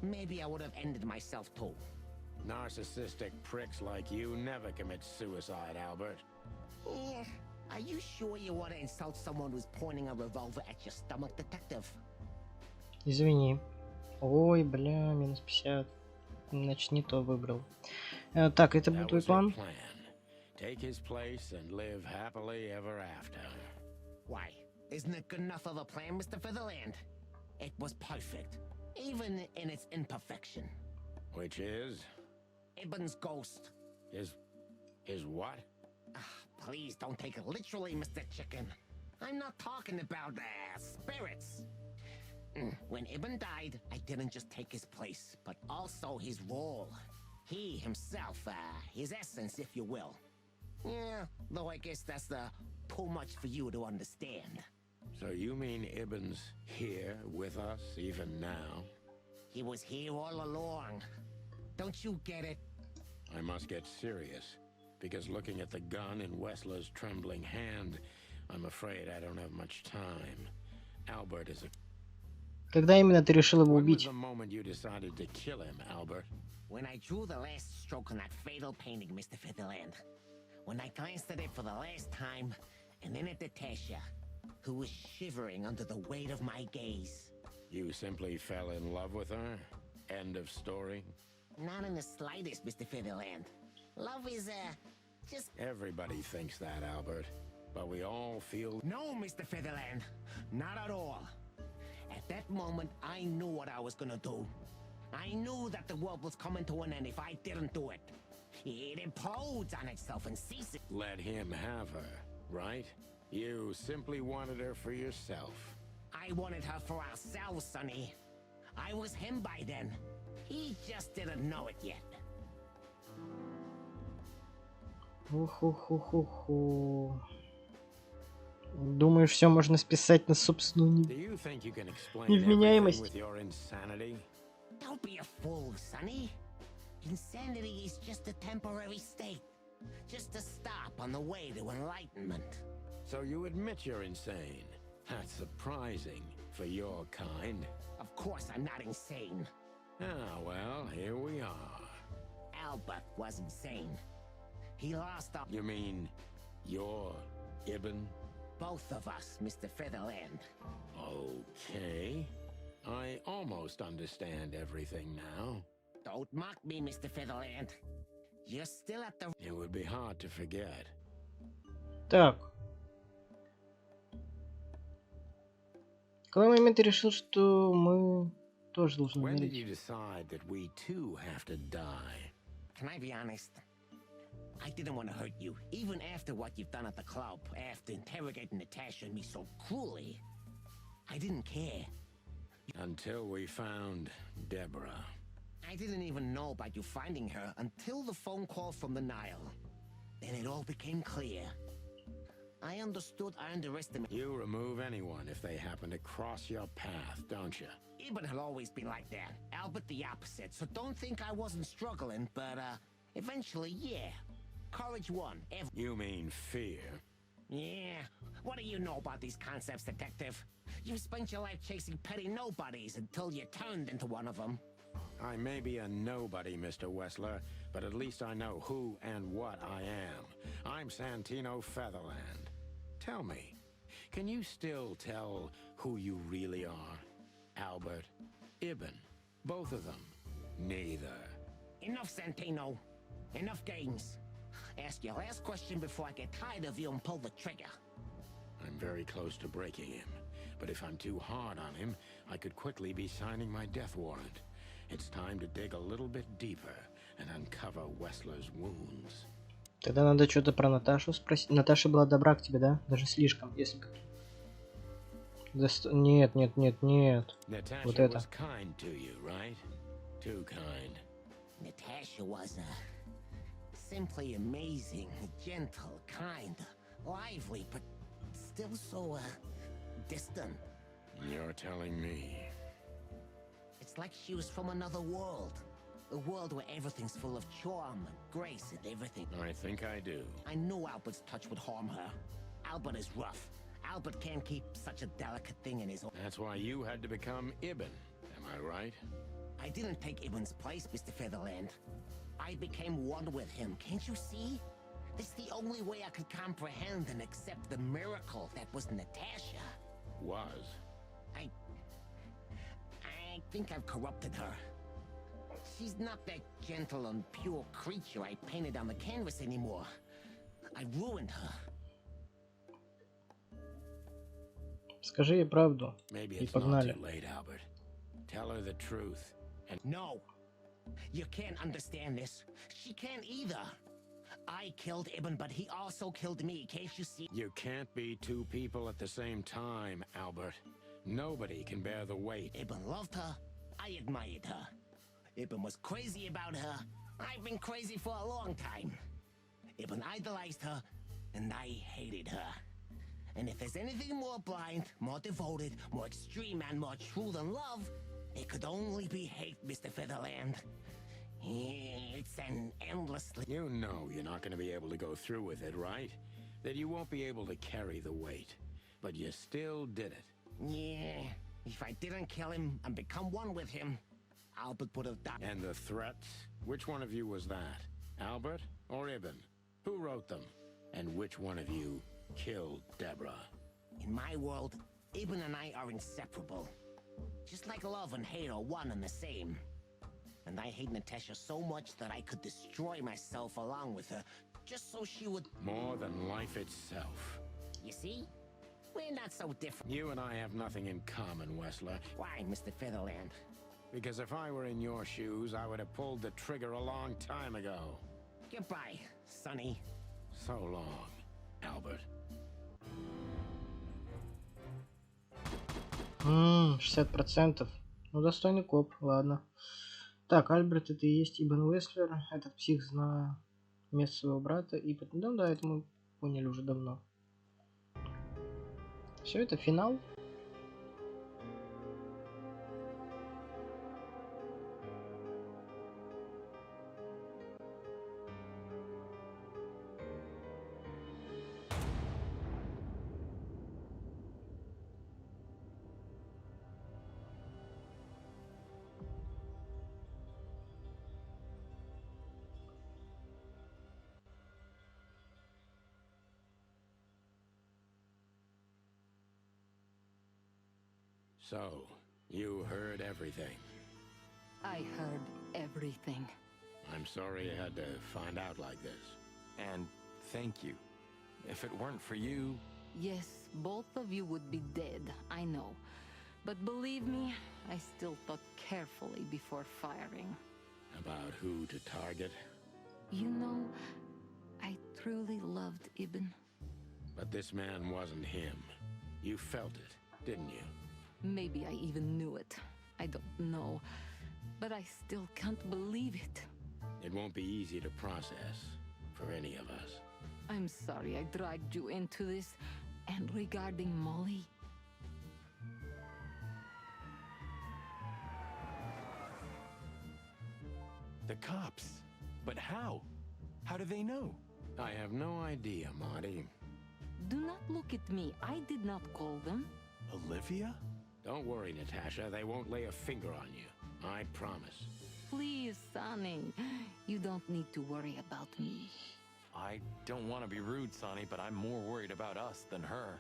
Maybe I would have ended myself too. Narcissistic pricks like you never commit suicide, Albert. Are you sure you want to insult someone who's pointing a revolver at your stomach, detective? Извини. Ой, бля, минус 50. Значит, не то выбрал. Так, это был твой план? Take his place and live happily ever after. Why? Isn't it good enough of a plan, Mr. Featherland? It was perfect, even in its imperfection. Which is? Ibn's ghost. Is what? Please don't take it literally, Mr. Chicken. I'm not talking about spirits. When Ibn died, I didn't just take his place, but also his role. He himself, his essence, if you will. Yeah, though I guess that's too much for you to understand. So you mean Ibn's here with us even now? He was here all along. Don't you get it? I must get serious, because looking at the gun in Wessler's trembling hand, I'm afraid I don't have much time. Albert is a... Когда именно ты решил его When was убить? the moment you decided to kill him, Albert? When I drew the last stroke on that fatal painting, Mr. Featherland. When I glanced at it for the last time, and then at Natasha, who was shivering under the weight of my gaze. You simply fell in love with her? End of story? Not in the slightest, Mr. Featherland. Love is, just... Everybody thinks that, Albert. But we all feel... No, Mr. Featherland. Not at all. At that moment, I knew what I was gonna do. I knew that the world was coming to an end if I didn't do it. It implodes on itself and ceases. Let him have her, right? You simply wanted her for yourself. I wanted her for ourselves, Sonny. I was him by then. He just didn't know it yet. Уху-ху-ху-ху. Думаешь, все можно списать на собственную Do you think you can explain невменяемость? everything with your insanity? Don't be a fool, Sonny. Insanity is just a temporary state. Just a stop on the way to enlightenment. So you admit you're insane. That's surprising for your kind. Of course I'm not insane. Ah, well, here we are. Albert was insane. He lost all... You mean you're Ibn? Both of us, Mr. Featherland. Okay. I almost understand everything now. Don't mock me, Mr. Featherland. You're still at the... It would be hard to forget. Так. В какой момент ты решил, что мы тоже должны When did you умереть? decide that we too have to die? Can I be honest? I didn't want to hurt you, even after what you've done at the club, after interrogating Natasha and me so cruelly. I didn't care. Until we found Deborah. I didn't even know about you finding her until the phone call from the Nile. Then it all became clear. I understood I underestimated. You remove anyone if they happen to cross your path, don't you? Ibn had always been like that. Albert the opposite, so don't think I wasn't struggling, but eventually, yeah. Courage won. You mean fear? Yeah. What do you know about these concepts, detective? You spent your life chasing petty nobodies until you turned into one of them. I may be a nobody, Mr. Wessler, but at least I know who and what I am. I'm Santino Featherland. Tell me, can you still tell who you really are? Albert, Ibn, both of them? Neither. Enough, Santino. Enough games. Ask your last question before I get tired of you and pull the trigger. I'm very close to breaking him, but if I'm too hard on him, I could quickly be signing my death warrant. It's time to dig a little bit deeper and uncover Wessler's wounds. Тогда надо что-то про Наташу спросить. Наташа была добра к тебе, да? Даже слишком, если бы... Нет, нет, нет, нет. Natasha Вот это. was kind to you, right? Too kind. Natasha was simply amazing, gentle, kind, lively, but still so distant. You're telling me. It's like she was from another world. A world where everything's full of charm and grace and everything. I think I do. I knew Albert's touch would harm her. Albert is rough. Albert can't keep such a delicate thing in his own. That's why you had to become Ibn, am I right? I didn't take Ibn's place, Mr. Featherland. I became one with him, can't you see? It's the only way I could comprehend and accept the miracle that was Natasha. Was. I think I've corrupted her. She's not that gentle and pure creature I painted on the canvas anymore. I ruined her. Скажи ей правду. Maybe И it's not погнали. too late, Albert. Tell her the truth. And No. You can't understand this. She can't either. I killed Ibn, but he also killed me. Can't you see? you can't be two people at the same time, Albert. Nobody can bear the weight. Ibn loved her. I admired her. Ibn was crazy about her. I've been crazy for a long time. Ibn idolized her, and I hated her. And if there's anything more blind, more devoted, more extreme, and more true than love, it could only be hate, Mr. Featherland. It's an endlessly... You know you're not going to be able to go through with it, right? That you won't be able to carry the weight. But you still did it. Yeah, if I didn't kill him and become one with him, Albert would have died. And the threats? Which one of you was that? Albert or Ibn? Who wrote them? And which one of you killed Deborah? In my world, Ibn and I are inseparable. Just like love and hate are one and the same. And I hate Natasha so much that I could destroy myself along with her, just so she would... More than life itself. You see? We're not so different. You and I have nothing in common, Wessler. Why, Mr. Featherland? Because if I were in your shoes, I would have pulled the trigger a long time ago. Goodbye, Sonny. So long, Albert. 60%. Ну, достойный коп, ладно. Так, Альберт это и есть Ибн Уэслер. Этот псих, зная место своего брата. И потом, да, это мы поняли уже давно. Все, это финал. So, you heard everything. I heard everything. I'm sorry you had to find out like this. And thank you. If it weren't for you... Yes, both of you would be dead, I know. But believe me, I still thought carefully before firing. About who to target? You know, I truly loved Ibn. But this man wasn't him. You felt it, didn't you? Maybe I even knew it. I don't know. But I still can't believe it. It won't be easy to process for any of us. I'm sorry I dragged you into this. And regarding Molly... The cops. But how? How do they know? I have no idea, Marty. Do not look at me. I did not call them. Olivia? Don't worry, Natasha. They won't lay a finger on you. I promise. Please, Sonny. You don't need to worry about me. I don't want to be rude, Sonny, but I'm more worried about us than her.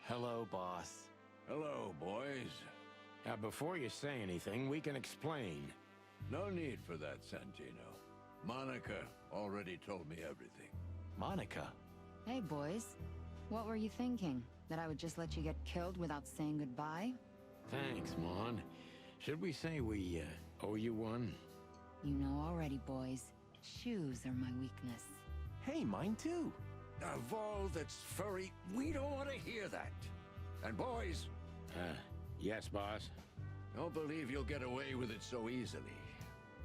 Hello, boss. Hello, boys. Before you say anything, we can explain. No need for that, Santino. Monica already told me everything. Monica? Hey, boys. What were you thinking? That I would just let you get killed without saying goodbye? Thanks, Mon. Should we say we owe you one? You know already, boys. Shoes are my weakness. Hey, mine too. Of all that's furry, we don't want to hear that. And boys... Yes, boss? Don't believe you'll get away with it so easily.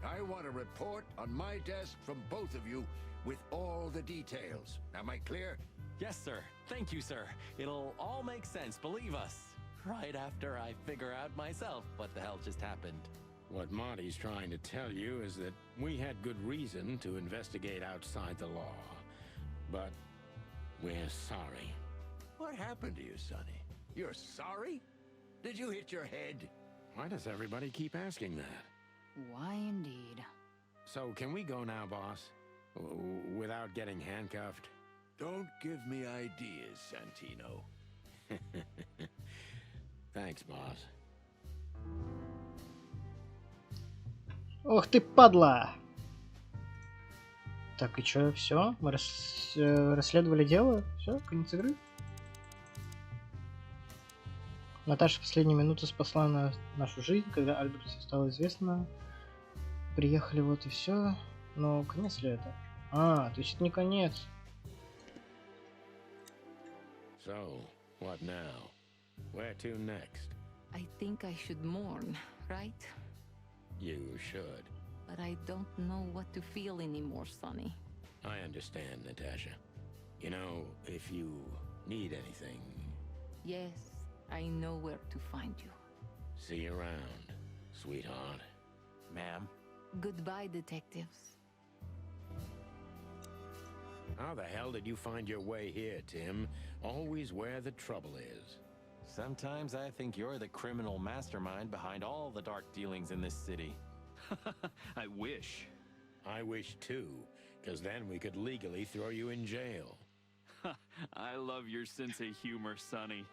I want a report on my desk from both of you with all the details. Am I clear? Yes, sir. Thank you, sir. It'll all make sense, believe us. Right after I figure out myself what the hell just happened. What Monty's trying to tell you is that we had good reason to investigate outside the law. But we're sorry. What happened to you, Sonny? You're sorry? Did you hit your head? Why does everybody keep asking that? Why indeed. So can we go now, boss? Without getting handcuffed? Don't give me ideas, Santino. Thanks, boss. Ох ты, падла! Так, и чё, все? Мы расследовали дело? Все, конец игры? Наташа в последнюю минуту спасла нашу жизнь, когда Альберту стало известно. Приехали, вот и все. Но конец ли это? А, то есть это не конец. So, what now? Where to next? I think I should mourn, right? You should. but I don't know what to feel anymore, Sonny. I understand, Natasha. You know, if you need anything, Yes, I know where to find you. see you around, sweetheart. Ma'am? Goodbye, detectives. How the hell did you find your way here, Tim? Always where the trouble is. Sometimes I think you're the criminal mastermind behind all the dark dealings in this city. I wish. I wish too, because then we could legally throw you in jail. I love your sense of humor, Sonny.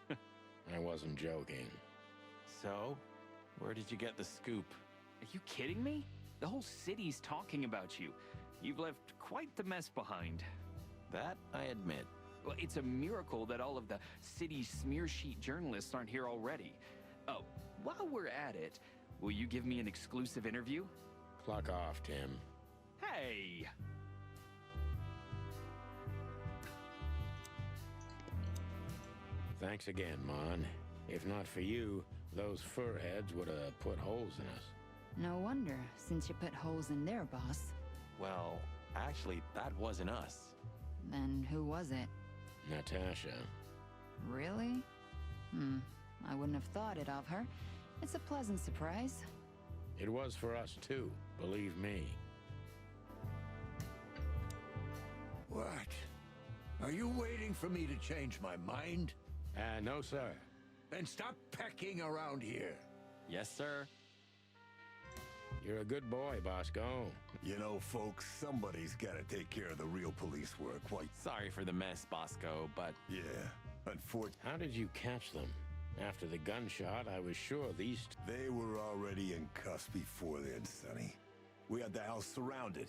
I wasn't joking. So, where did you get the scoop? Are you kidding me? The whole city's talking about you. You've left quite the mess behind. That I admit. Well, it's a miracle that all of the city's smear sheet journalists aren't here already. Oh, while we're at it, will you give me an exclusive interview? Clock off, Tim. Hey! Thanks again, Mon. If not for you, those furheads would have put holes in us. No wonder, since you put holes in their boss. Well, actually, that wasn't us. Then who was it? Natasha. Really? I wouldn't have thought it of her. It's a pleasant surprise. It was for us too, believe me. What? Are you waiting for me to change my mind? No, sir. Then stop pecking around here. Yes, sir. You're a good boy, Bosco. You know, folks, somebody's gotta take care of the real police work. Quite. Sorry for the mess, Bosco, but... Yeah, unfortunately. How did you catch them? After the gunshot, I was sure these... They were already in cuffs before then, Sonny. We had the house surrounded.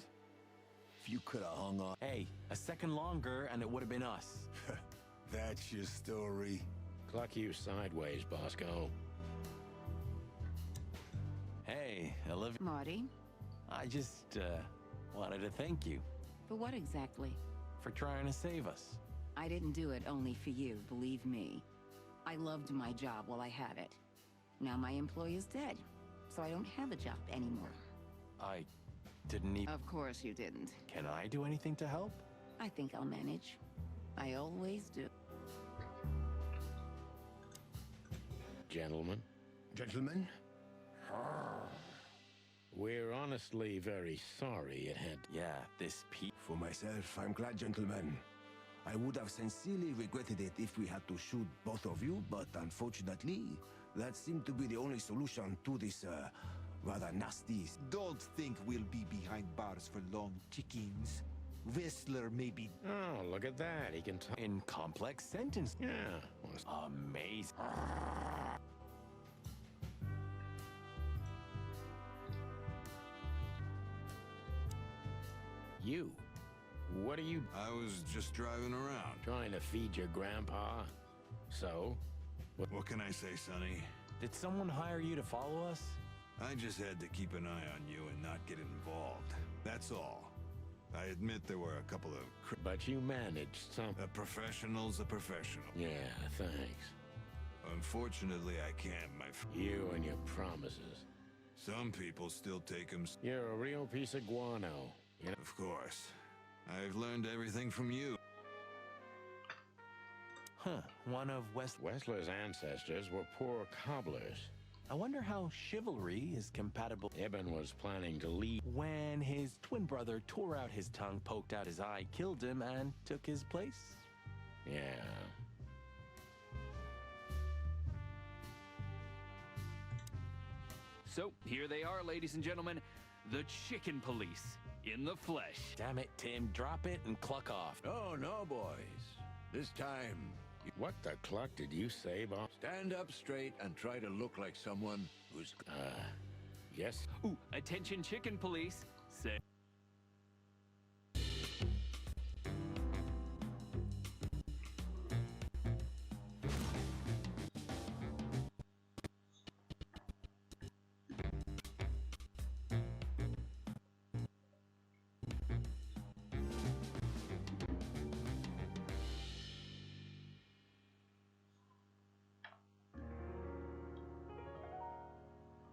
If you could have hung on... Hey, a second longer and it would have been us. That's your story? Cluck you sideways, Bosco. Hey, Olivia. Marty, I just, wanted to thank you for what exactly? for trying to save us. I didn't do it only for you, believe me. I loved my job while I had it. Now my employee is dead, so I don't have a job anymore. I didn't even... Of course you didn't. Can I do anything to help? I think I'll manage. I always do. Gentlemen, Gentlemen? we're honestly very sorry it had... Yeah, this For myself, I'm glad, gentlemen. I would have sincerely regretted it if we had to shoot both of you, but unfortunately, that seemed to be the only solution to this, rather nasty... Don't think we'll be behind bars for long, chickens. Whistler may be... Oh, look at that. He can talk... in complex sentence. Yeah. Amazing. You. What are you... I was just driving around. Trying to feed your grandpa? So? What can I say, Sonny? Did someone hire you to follow us? I just had to keep an eye on you and not get involved. That's all. I admit there were a couple of... But you managed some... A professional's a professional. Yeah, thanks. Unfortunately, I can't, my friend. You and your promises. Some people still take them... You're a real piece of guano. You know? Of course. I've learned everything from you. Huh, one of Wessler's ancestors were poor cobblers. I wonder how chivalry is compatible. Ibn was planning to leave when his twin brother tore out his tongue, poked out his eye, killed him, and took his place. Yeah. So, here they are, ladies and gentlemen. The Chicken Police. In the flesh. Damn it, Tim. Drop it and cluck off. Oh, no, boys. This time... What the cluck did you say, boss? Stand up straight and try to look like someone who's... Yes? Ooh, attention Chicken Police. Say...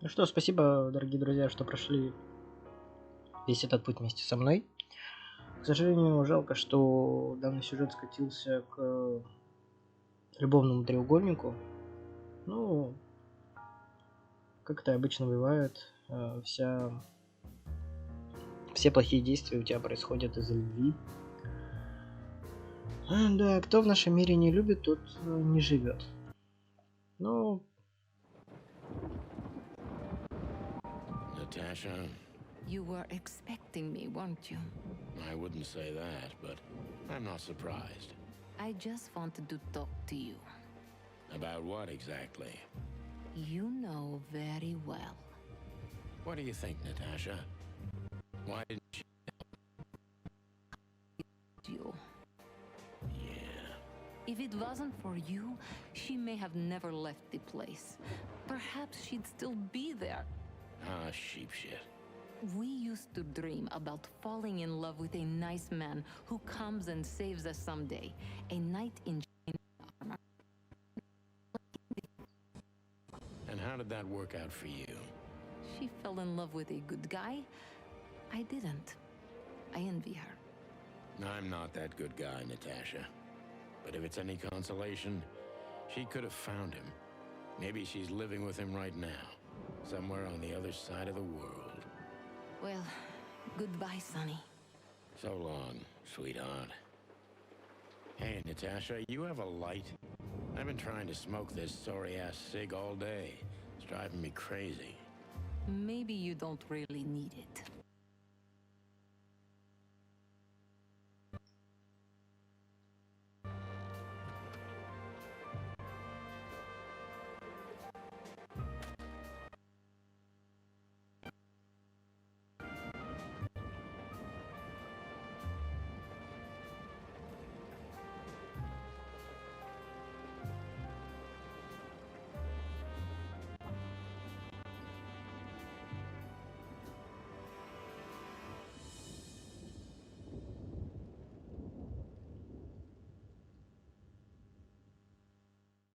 Ну что, спасибо, дорогие друзья, что прошли весь этот путь вместе со мной. К сожалению, жалко, что данный сюжет скатился к любовному треугольнику. Ну, как это обычно бывает, все плохие действия у тебя происходят из-за любви. Да, кто в нашем мире не любит, тот не живет. Ну... Natasha? You were expecting me, weren't you? I wouldn't say that, but I'm not surprised. I just wanted to talk to you. About what exactly? You know very well. What do you think, Natasha? Why didn't you? You. Yeah. If it wasn't for you, she may have never left the place. Perhaps she'd still be there. Ah, sheep shit. We used to dream about falling in love with a nice man who comes and saves us someday. A knight in armor. And how did that work out for you? She fell in love with a good guy. I didn't. I envy her. I'm not that good guy, Natasha. But if it's any consolation, she could have found him. Maybe she's living with him right now, somewhere on the other side of the world. Well, goodbye, Sonny. So long, sweetheart. Hey, Natasha, you have a light? I've been trying to smoke this sorry-ass cig all day. It's driving me crazy. Maybe you don't really need it.